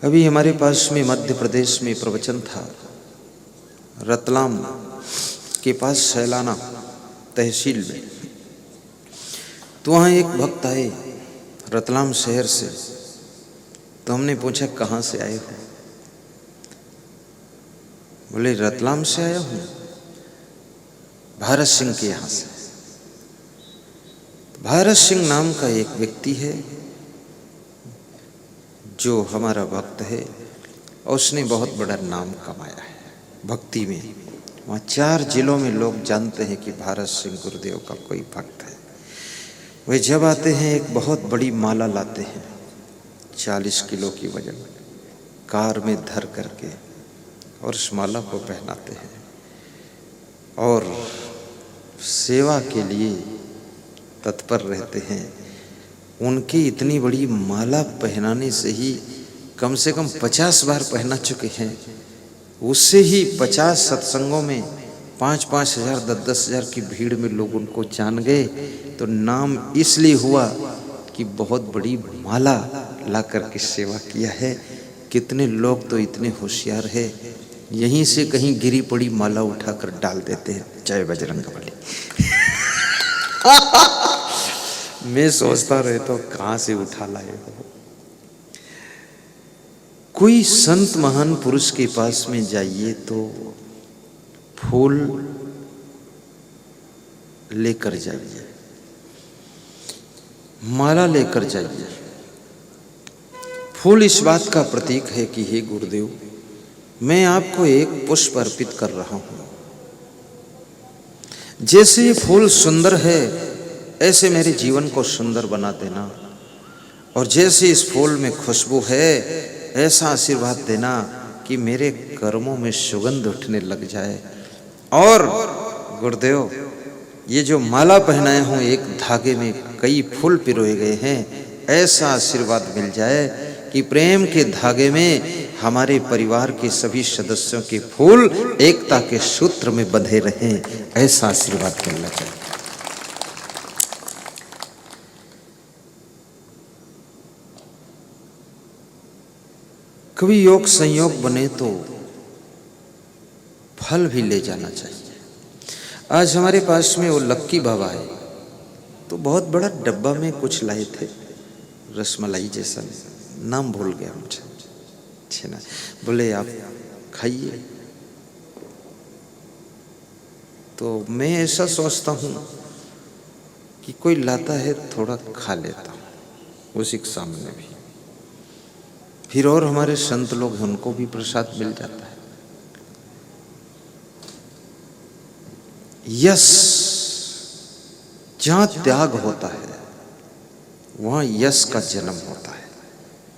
Speaker 1: अभी हमारे पास में मध्य प्रदेश में प्रवचन था, रतलाम के पास सैलाना तहसील में। तो वहाँ एक भक्त आए रतलाम शहर से। तो हमने पूछा कहाँ से आए हो? बोले रतलाम से आया हूँ, भारत सिंह के यहाँ से। भारत सिंह नाम का एक व्यक्ति है जो हमारा भक्त है, और उसने बहुत बड़ा नाम कमाया है भक्ति में। वहाँ 4 जिलों में लोग जानते हैं कि भारत सिंह गुरुदेव का कोई भक्त है। वे जब आते हैं एक बहुत बड़ी माला लाते हैं, 40 किलो की वजन, कार में धर करके, और उस माला को पहनाते हैं और सेवा के लिए तत्पर रहते हैं। उनकी इतनी बड़ी माला पहनाने से ही कम से कम 50 बार पहना चुके हैं, उससे ही 50 सत्संगों में 5-5 हजार 10-10 हजार की भीड़ में लोग उनको जान गए। तो नाम इसलिए हुआ कि बहुत बड़ी माला ला करके सेवा किया है। कितने लोग तो इतने होशियार है, यहीं से कहीं गिरी पड़ी माला उठाकर डाल देते हैं, जय बजरंगबली। मैं सोचता रहता हूं कहां से उठा लाए हो। कोई संत महान पुरुष के पास में जाइए तो फूल लेकर जाइए, माला लेकर जाइए। फूल इस बात का प्रतीक है कि हे गुरुदेव, मैं आपको एक पुष्प अर्पित कर रहा हूं। जैसे ये फूल सुंदर है ऐसे मेरे जीवन को सुंदर बना देना, और जैसे इस फूल में खुशबू है ऐसा आशीर्वाद देना कि मेरे कर्मों में सुगंध उठने लग जाए। और गुरुदेव, ये जो माला पहनाए हूं एक धागे में कई फूल पिरोए गए हैं, ऐसा आशीर्वाद मिल जाए कि प्रेम के धागे में हमारे परिवार के सभी सदस्यों के फूल एकता के सूत्र में बंधे रहें, ऐसा आशीर्वाद मिलना चाहिए। कभी योग संयोग बने तो फल भी ले जाना चाहिए। आज हमारे पास में वो लक्की बाबा है, तो बहुत बड़ा डब्बा में कुछ लाए थे, रसमलाई जैसा, नाम भूल गया मुझे, छेना। बोले आप खाइए। तो मैं ऐसा सोचता हूँ कि कोई लाता है थोड़ा खा लेता हूँ उसी के सामने भी, फिर और हमारे संत लोग हैं उनको भी प्रसाद मिल जाता है। यश, जहां त्याग होता है वहां यश का जन्म होता है,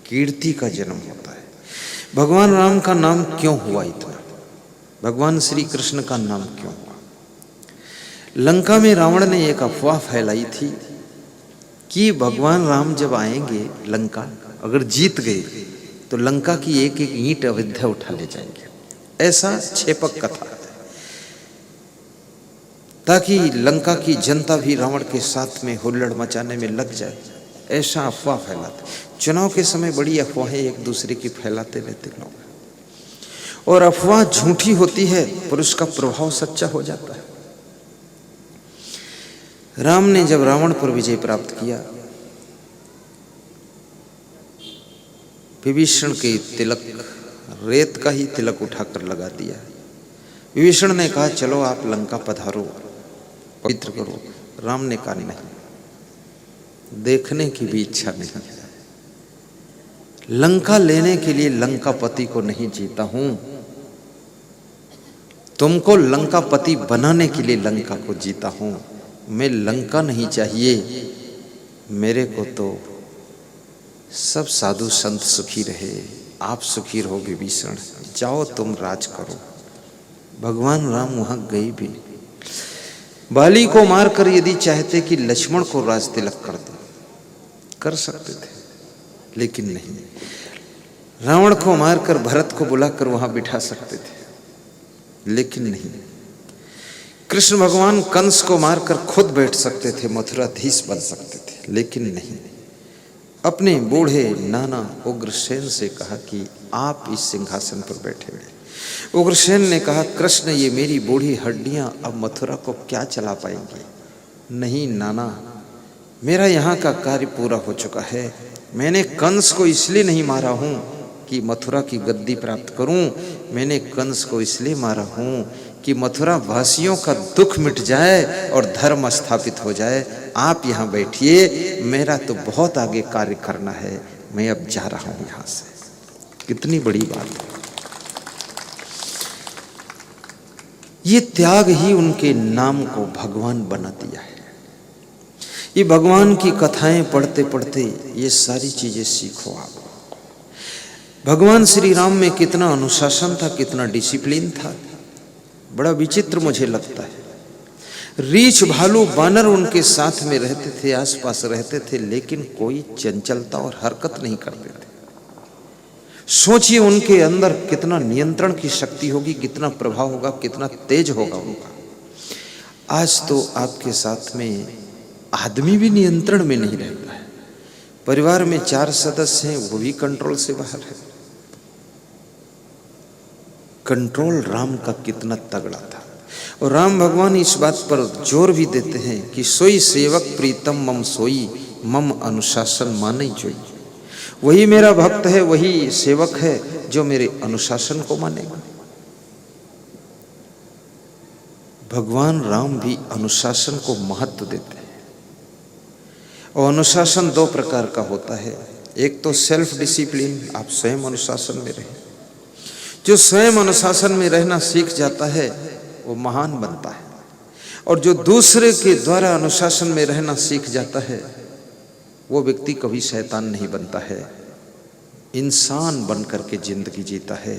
Speaker 1: कीर्ति का जन्म होता है। भगवान राम का नाम क्यों हुआ इतना, भगवान श्री कृष्ण का नाम क्यों हुआ? लंका में रावण ने एक अफवाह फैलाई थी कि भगवान राम जब आएंगे लंका, अगर जीत गए तो लंका की एक एक ईंट अयोध्या उठा ले जाएंगे। ऐसा छेपक कथा है, ताकि लंका की जनता भी रावण के साथ में हुल्लड़ मचाने में लग जाए, ऐसा अफवाह फैलाते। चुनाव के समय बड़ी अफवाहें एक दूसरे की फैलाते रहते लोग, और अफवाह झूठी होती है पर उसका प्रभाव सच्चा हो जाता है। राम ने जब रावण पर विजय प्राप्त किया, विभीषण के तिलक, रेत का ही तिलक उठाकर लगा दिया। विभीषण ने कहा चलो आप लंका पधारो, पवित्र करो। राम ने कहा नहीं, देखने की भी इच्छा नहीं। लंका लेने के लिए लंकापति को नहीं जीता हूं, तुमको लंकापति बनाने के लिए लंका को जीता हूं। मैं लंका नहीं चाहिए, मेरे को तो सब साधु संत सुखी रहे, आप सुखी रहो विभीषण, जाओ तुम राज करो। भगवान राम वहां गए भी, बाली को मारकर यदि चाहते कि लक्ष्मण को राज तिलक कर दो, कर सकते थे, लेकिन नहीं। रावण को मारकर भरत को बुलाकर वहां बिठा सकते थे, लेकिन नहीं। कृष्ण भगवान कंस को मारकर खुद बैठ सकते थे, मथुराधीश बन सकते थे, लेकिन नहीं। अपने बूढ़े नाना उग्रसेन से कहा कि आप इस सिंहासन पर बैठे हुए। उग्रसेन ने कहा कृष्ण, ये मेरी बूढ़ी हड्डियां अब मथुरा को क्या चला पाएंगी? नहीं नाना, मेरा यहाँ का कार्य पूरा हो चुका है। मैंने कंस को इसलिए नहीं मारा हूँ कि मथुरा की गद्दी प्राप्त करूं, मैंने कंस को इसलिए मारा हूं कि मथुरा वासियों का दुख मिट जाए और धर्म स्थापित हो जाए। आप यहाँ बैठिए, मेरा तो बहुत आगे कार्य करना है, मैं अब जा रहा हूं यहाँ से। कितनी बड़ी बात है। ये त्याग ही उनके नाम को भगवान बना दिया है। ये भगवान की कथाएं पढ़ते पढ़ते ये सारी चीजें सीखो आप। भगवान श्री राम में कितना अनुशासन था, कितना डिसिप्लिन था, बड़ा विचित्र मुझे लगता है। रीछ भालू बानर उनके साथ में रहते थे, आसपास रहते थे, लेकिन कोई चंचलता और हरकत नहीं करते थे। सोचिए उनके अंदर कितना नियंत्रण की शक्ति होगी, कितना प्रभाव होगा, कितना तेज होगा उनका। आज तो आपके साथ में आदमी भी नियंत्रण में नहीं रहता है। परिवार में 4 सदस्य हैं, वो भी कंट्रोल से बाहर है। कंट्रोल राम का कितना तगड़ा था। और राम भगवान इस बात पर जोर भी देते हैं कि सोई सेवक प्रीतम मम सोई, मम अनुशासन माने जोई। वही मेरा भक्त है, वही सेवक है जो मेरे अनुशासन को मानेगा। भगवान राम भी अनुशासन को महत्व देते हैं। और अनुशासन 2 प्रकार का होता है। एक तो सेल्फ डिसिप्लिन, आप स्वयं अनुशासन में रहें। जो स्वयं अनुशासन में रहना सीख जाता है वो महान बनता है, और जो दूसरे के द्वारा अनुशासन में रहना सीख जाता है वो व्यक्ति कभी शैतान नहीं बनता है, इंसान बन करके जिंदगी जीता है।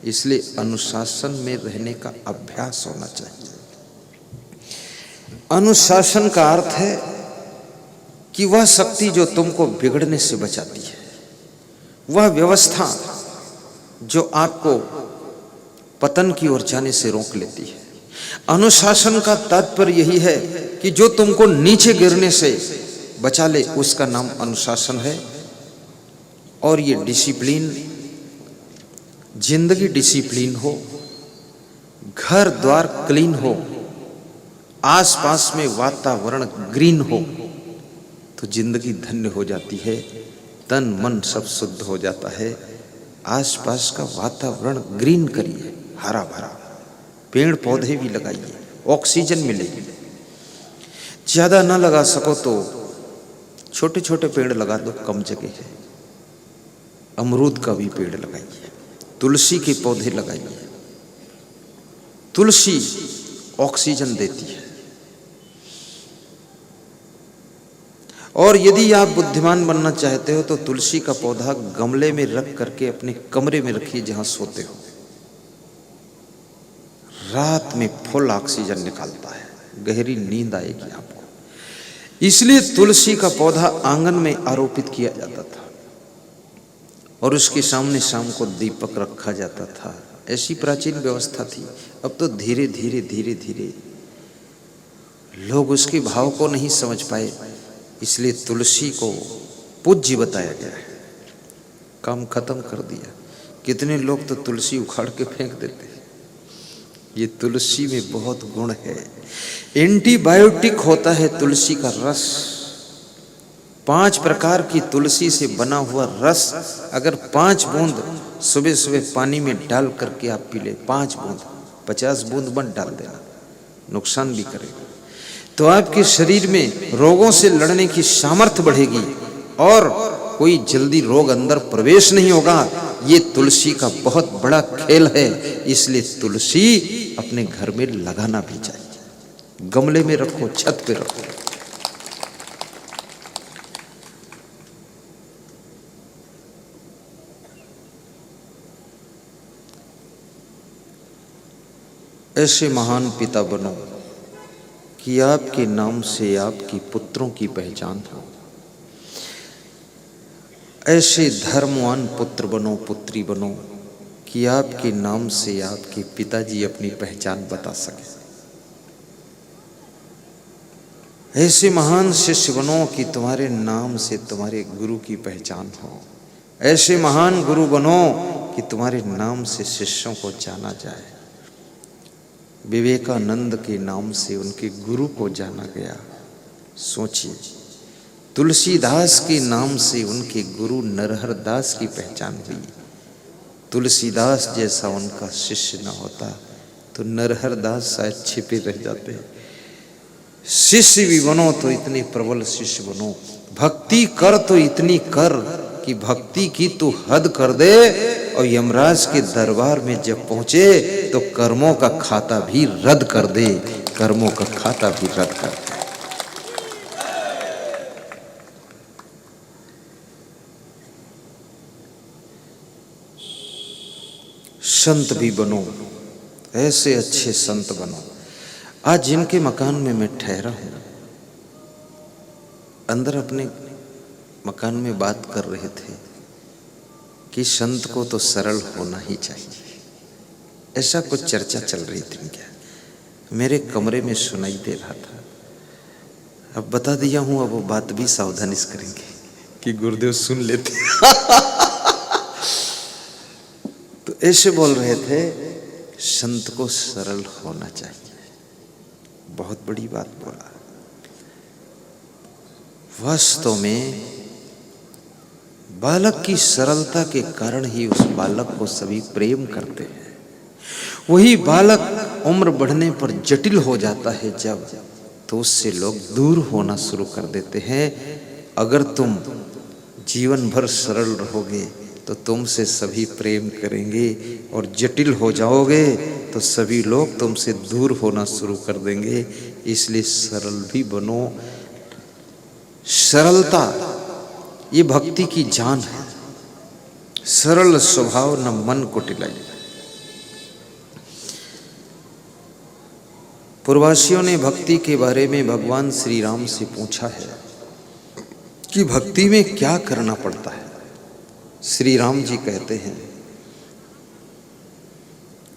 Speaker 1: इसलिए अनुशासन में रहने का अभ्यास होना चाहिए। अनुशासन का अर्थ है कि वह शक्ति जो तुमको बिगड़ने से बचाती है, वह व्यवस्था जो आपको पतन की ओर जाने से रोक लेती है। अनुशासन का तात्पर्य यही है कि जो तुमको नीचे गिरने से बचा ले, उसका नाम अनुशासन है। और ये डिसिप्लिन, जिंदगी डिसिप्लिन हो, घर द्वार क्लीन हो, आसपास में वातावरण ग्रीन हो, तो जिंदगी धन्य हो जाती है। तन मन सब शुद्ध हो जाता है। आसपास का वातावरण ग्रीन करिए, हरा भरा, पेड़ पौधे भी लगाइए, ऑक्सीजन मिलेगी। ज्यादा ना लगा सको तो छोटे छोटे पेड़ लगा दो, कम जगह है। अमरूद का भी पेड़ लगाइए, तुलसी के पौधे लगाइए। तुलसी ऑक्सीजन देती है। और यदि आप बुद्धिमान बनना चाहते हो तो तुलसी का पौधा गमले में रख करके अपने कमरे में रखिए जहां सोते हो। रात में फुल ऑक्सीजन निकालता है, गहरी नींद आएगी आपको। इसलिए तुलसी का पौधा आंगन में आरोपित किया जाता था और उसके सामने शाम को दीपक रखा जाता था। ऐसी प्राचीन व्यवस्था थी। अब तो धीरे धीरे धीरे धीरे लोग उसके भाव को नहीं समझ पाए, इसलिए तुलसी को पूज्य बताया गया है। काम खत्म कर दिया। कितने लोग तो तुलसी उखाड़ के फेंक देते हैं। ये तुलसी में बहुत गुण है। एंटीबायोटिक होता है तुलसी का रस। 5 प्रकार की तुलसी से बना हुआ रस अगर 5 बूंद सुबह सुबह पानी में डाल करके आप पी ले, 5 बूंद, 50 बूंद मत डाल देना, नुकसान भी करेगा। तो आपके शरीर में रोगों से लड़ने की सामर्थ्य बढ़ेगी और कोई जल्दी रोग अंदर प्रवेश नहीं होगा। ये तुलसी का बहुत बड़ा खेल है। इसलिए तुलसी अपने घर में लगाना भी चाहिए। गमले में रखो, छत पे रखो। ऐसे महान पिता बनो कि आपके नाम से आपके पुत्रों की पहचान हो। ऐसे धर्मवान पुत्र बनो, पुत्री बनो कि आपके नाम से आपके पिताजी अपनी पहचान बता सके। ऐसे महान शिष्य बनो कि तुम्हारे नाम से तुम्हारे गुरु की पहचान हो। ऐसे महान गुरु बनो कि तुम्हारे नाम से शिष्यों को जाना जाए। विवेकानंद के नाम से उनके गुरु को जाना गया। सोचिए, तुलसीदास के नाम से उनके गुरु नरहर दास की पहचान हुई। तुलसीदास जैसा उनका शिष्य न होता तो नरहर दास शायद छिपे रह जाते। शिष्य भी बनो तो इतने प्रबल शिष्य बनो। भक्ति कर तो इतनी कर कि भक्ति की तू हद कर दे और यमराज के दरबार में जब पहुंचे तो कर्मों का खाता भी रद्द कर दे। कर्मों का खाता भी रद्द कर दे। संत भी बनो, ऐसे अच्छे संत बनो। आज जिनके मकान में मैं ठहरा हूं, अंदर अपने मकान में बात कर रहे थे कि संत को तो सरल होना ही चाहिए। ऐसा कुछ चर्चा चल रही थी क्या, मेरे कमरे में सुनाई दे रहा था। अब बता दिया हूं, अब वो बात भी सावधानी से करेंगे कि गुरुदेव सुन लेते। तो ऐसे बोल रहे थे, संत को सरल होना चाहिए। बहुत बड़ी बात बोला। वास्तव में बालक की सरलता के कारण ही उस बालक को सभी प्रेम करते हैं। वही बालक उम्र बढ़ने पर जटिल हो जाता है जब, तो उससे लोग दूर होना शुरू कर देते हैं। अगर तुम जीवन भर सरल रहोगे तो तुमसे सभी प्रेम करेंगे, और जटिल हो जाओगे तो सभी लोग तुमसे दूर होना शुरू कर देंगे। इसलिए सरल भी बनो। सरलता ये भक्ति की जान है। सरल स्वभाव न मन को टिलाए। पूर्ववासियों ने भक्ति के बारे में भगवान श्री राम से पूछा है कि भक्ति में क्या करना पड़ता है। श्री राम जी कहते हैं,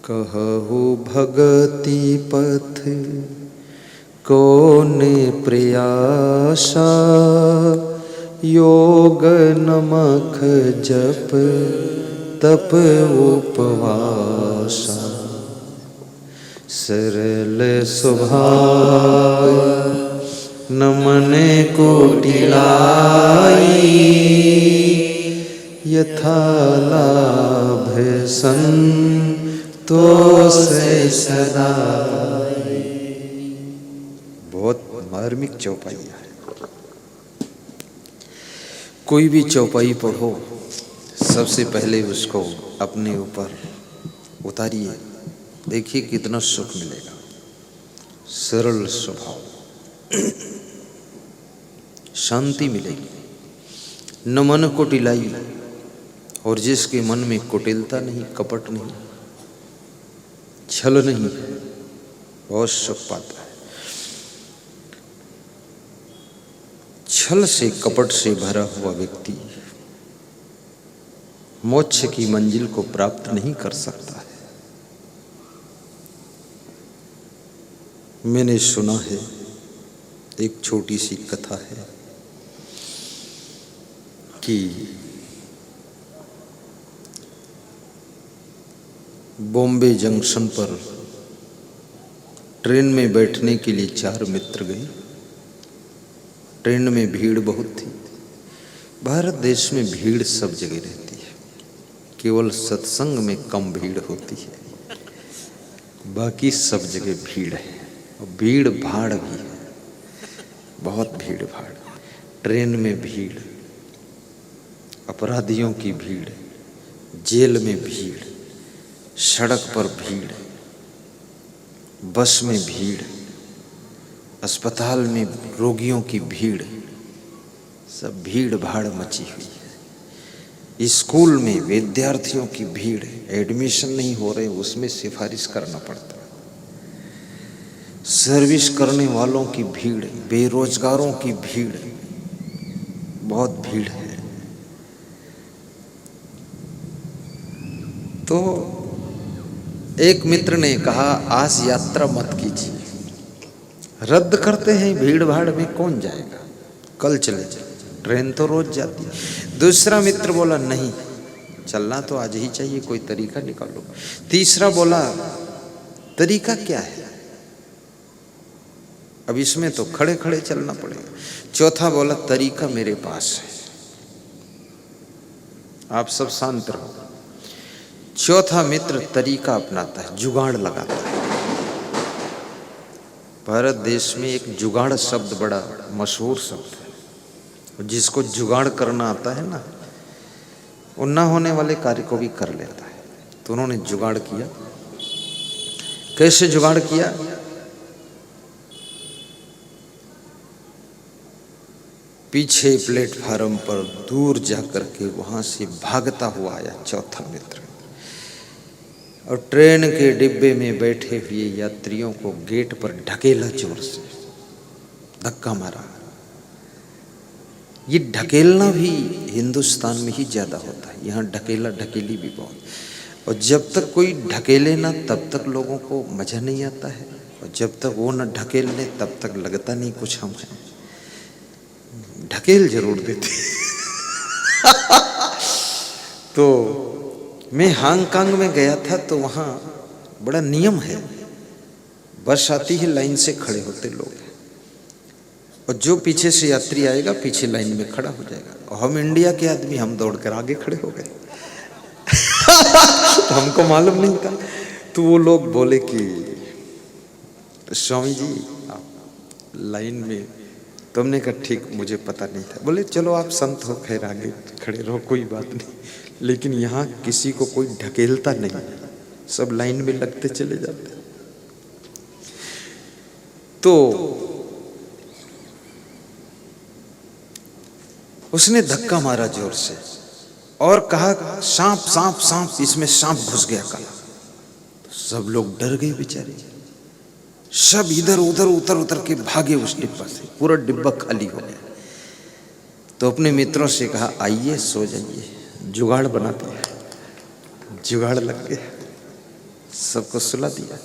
Speaker 1: कहु भगति पथ कोने प्रयासा, योग नमक जप तप उपवासा, सरल स्वभाव न मने को टिलाई, यथा लाभ संतोष सदाई। बहुत मार्मिक चौपाई है। कोई भी चौपाई पढ़ो, सबसे पहले उसको अपने ऊपर उतारिए, देखिए कितना सुख मिलेगा। सरल स्वभाव, शांति मिलेगी, न मन को टिलाई, और जिसके मन में कुटिलता नहीं, कपट नहीं, छल नहीं, बहुत सुख पाता है। छल से कपट से भरा हुआ व्यक्ति मोक्ष की मंजिल को प्राप्त नहीं कर सकता है। मैंने सुना है, एक छोटी सी कथा है कि बॉम्बे जंक्शन पर ट्रेन में बैठने के लिए 4 मित्र गए। ट्रेन में भीड़ बहुत थी। भारत देश में भीड़ सब जगह रहती है, केवल सत्संग में कम भीड़ होती है, बाकी सब जगह भीड़ है, और भीड़ भाड़ भी है, बहुत भीड़ भाड़। ट्रेन में भीड़, अपराधियों की भीड़, जेल में भीड़, सड़क पर भीड़, बस में भीड़, अस्पताल में रोगियों की भीड़, सब भीड़ भाड़ मची हुई है। स्कूल में विद्यार्थियों की भीड़, एडमिशन नहीं हो रहे, उसमें सिफारिश करना पड़ता है। सर्विस करने वालों की भीड़, बेरोजगारों की भीड़, बहुत भीड़ है। तो एक मित्र ने कहा, आज यात्रा मत कीजिए, रद्द करते हैं, भीड़ भाड़ में कौन जाएगा, कल चले जाए, ट्रेन तो रोज जाती है। दूसरा मित्र बोला, नहीं चलना तो आज ही चाहिए, कोई तरीका निकालो। तीसरा बोला, तरीका क्या है, अब इसमें तो खड़े खड़े चलना पड़ेगा। चौथा बोला, तरीका मेरे पास है, आप सब शांत रहो। चौथा मित्र तरीका अपनाता है, जुगाड़ लगाता है। भारत देश में एक जुगाड़ शब्द बड़ा मशहूर शब्द है। जिसको जुगाड़ करना आता है ना, वो ना होने वाले कार्य को भी कर लेता है। तो उन्होंने जुगाड़ किया। कैसे जुगाड़ किया? पीछे प्लेटफार्म पर दूर जाकर के वहां से भागता हुआ आया चौथा मित्र। और ट्रेन के डिब्बे में बैठे हुए यात्रियों को गेट पर ढकेला, जोर से धक्का मारा। ये ढकेलना भी हिंदुस्तान में ही ज़्यादा होता है, यहाँ ढकेला ढकेली भी बहुत। और जब तक कोई ढकेले ना तब तक लोगों को मज़ा नहीं आता है, और जब तक वो ना ढकेल ले तब तक लगता नहीं कुछ हम हैं। ढकेल जरूर देते। तो मैं हांगकांग में गया था, तो वहाँ बड़ा नियम है, बस आती है लाइन से खड़े होते लोग, और जो पीछे से यात्री आएगा पीछे लाइन में खड़ा हो जाएगा। और हम इंडिया के आदमी, हम दौड़कर आगे खड़े हो गए। तो हमको मालूम नहीं था। तो वो लोग बोले कि स्वामी जी आप लाइन में, तो हमने कहा ठीक, मुझे पता नहीं था। बोले चलो आप संत हो, खैर आगे खड़े रहो, कोई बात नहीं, लेकिन यहाँ किसी को कोई ढकेलता नहीं, सब लाइन में लगते चले जाते। तो उसने धक्का मारा जोर से और कहा सांप सांप सांप, इसमें सांप घुस गया काला। तो सब लोग डर गए बेचारे, सब इधर उधर उतर उतर के भागे उस डिब्बा से, पूरा डिब्बा खाली हो गया। तो अपने मित्रों से कहा आइए सो जाइए, जुगाड़ बना दिया। जुगाड़ लग गया, सबको सुला दिया,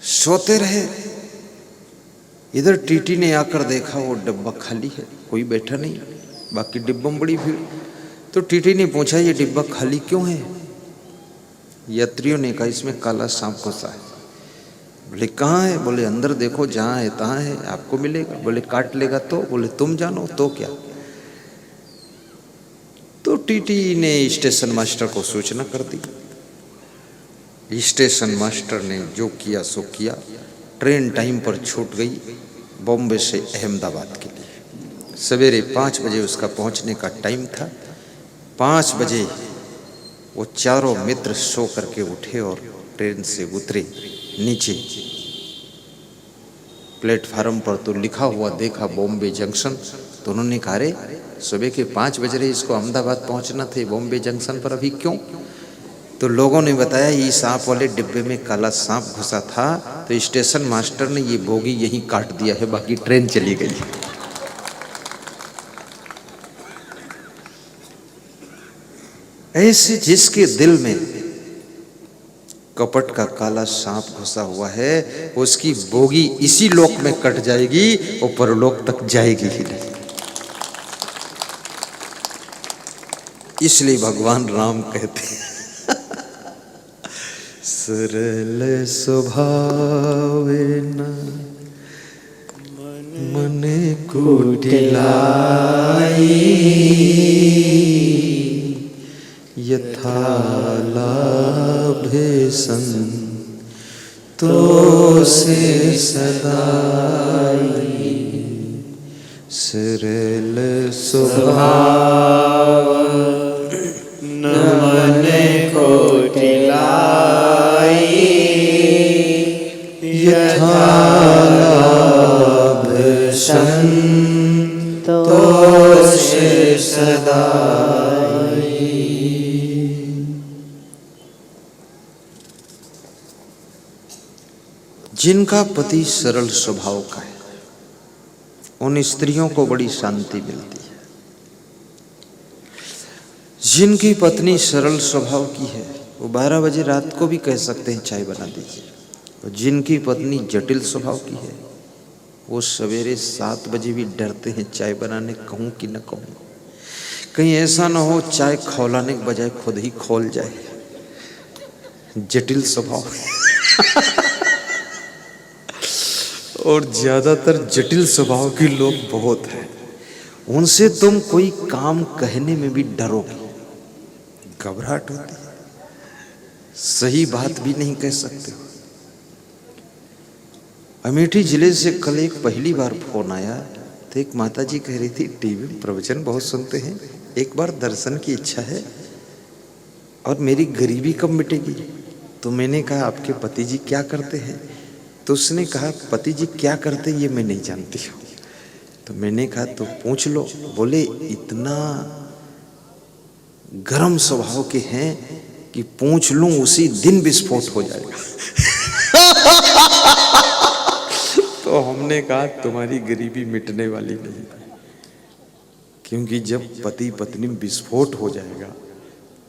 Speaker 1: सोते रहे। इधर टीटी ने आकर देखा वो डिब्बा खाली है, कोई बैठा नहीं, बाकी डिब्बों में बड़ी भीड़। तो टीटी ने पूछा ये डिब्बा खाली क्यों है? यात्रियों ने कहा इसमें काला सांप घुसा है। बोले कहाँ है? बोले अंदर देखो, जहाँ है तहाँ है, आपको मिलेगा। बोले काट लेगा तो? बोले तुम जानो तो क्या। तो टीटी ने स्टेशन मास्टर को सूचना कर दी। स्टेशन मास्टर ने जो किया सो किया। ट्रेन टाइम पर छूट गई बॉम्बे से अहमदाबाद के लिए। सवेरे 5 बजे उसका पहुंचने का टाइम था। 5 बजे वो चारों मित्र सो करके उठे और ट्रेन से उतरे। नीचे प्लेटफार्म पर तो लिखा हुआ देखा बॉम्बे जंक्शन। तो उन्होंने कहा रे सुबह के 5 बज रहे, इसको अहमदाबाद पहुंचना थे, बॉम्बे जंक्शन पर अभी क्यों? तो लोगों ने बताया ये सांप वाले डिब्बे में काला सांप घुसा था, तो स्टेशन मास्टर ने ये बोगी यहीं काट दिया है, बाकी ट्रेन चली गई। ऐसे जिसके दिल में कपट का काला सांप घुसा हुआ है, उसकी बोगी इसी लोक में कट जाएगी और परलोक तक जाएगी ही नहीं। इसलिए भगवान राम कहते हैं सरल स्वभावे न मन कुटिलाई, यथा लाभे संतोषे सदाई। सरल स्वभाव न मन कुटिलाई, यथा लाभ संतोषे सदाई। जिनका पति सरल स्वभाव का है उन स्त्रियों को बड़ी शांति मिलती है। जिनकी पत्नी सरल स्वभाव की है वो 12 बजे रात को भी कह सकते हैं चाय बना दीजिए। और जिनकी पत्नी जटिल स्वभाव की है वो सवेरे 7 बजे भी डरते हैं चाय बनाने, कहूँ कि न कहूँ, कहीं ऐसा ना हो चाय खौलाने के बजाय खुद ही खोल जाए। जटिल स्वभाव और ज्यादातर जटिल स्वभाव के लोग बहुत हैं। उनसे तुम कोई काम कहने में भी डरोगे, घबराहट होती है, सही बात भी नहीं कह सकते। अमेठी जिले से कल एक पहली बार फोन आया तो एक माता जी कह रही थी टीवी में प्रवचन बहुत सुनते हैं, एक बार दर्शन की इच्छा है और मेरी गरीबी कब मिटेगी। तो मैंने कहा आपके पति जी क्या करते हैं? तो उसने कहा पति जी क्या करते ये मैं नहीं जानती हूँ। तो मैंने कहा तो पूछ लो। बोले इतना गर्म स्वभाव के हैं कि पूछ लूं उसी दिन विस्फोट हो जाएगा। तो हमने कहा तुम्हारी गरीबी मिटने वाली नहीं, क्योंकि जब पति पत्नी विस्फोट हो जाएगा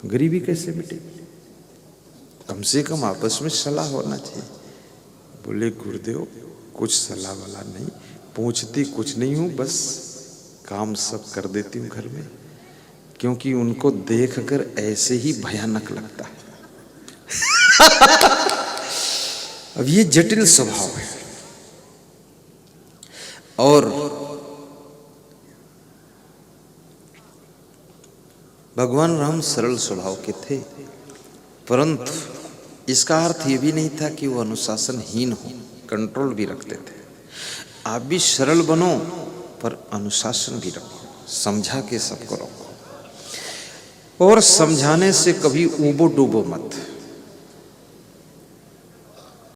Speaker 1: गरीबी कैसे मिटेगी? कम से कम आपस में सलाह होना चाहिए। बोले गुरुदेव कुछ सलाह वाला नहीं, पूछती कुछ नहीं हूँ, बस काम सब कर देती हूँ घर में, क्योंकि उनको देखकर ऐसे ही भयानक लगता है। अब ये जटिल स्वभाव है। और भगवान राम सरल स्वभाव के थे, परंतु इसका अर्थ ये भी नहीं था कि वो अनुशासनहीन हो, कंट्रोल भी रखते थे। आप भी सरल बनो पर अनुशासन भी रखो, समझा के सबको रखो, और समझाने से कभी ऊबो डूबो मत।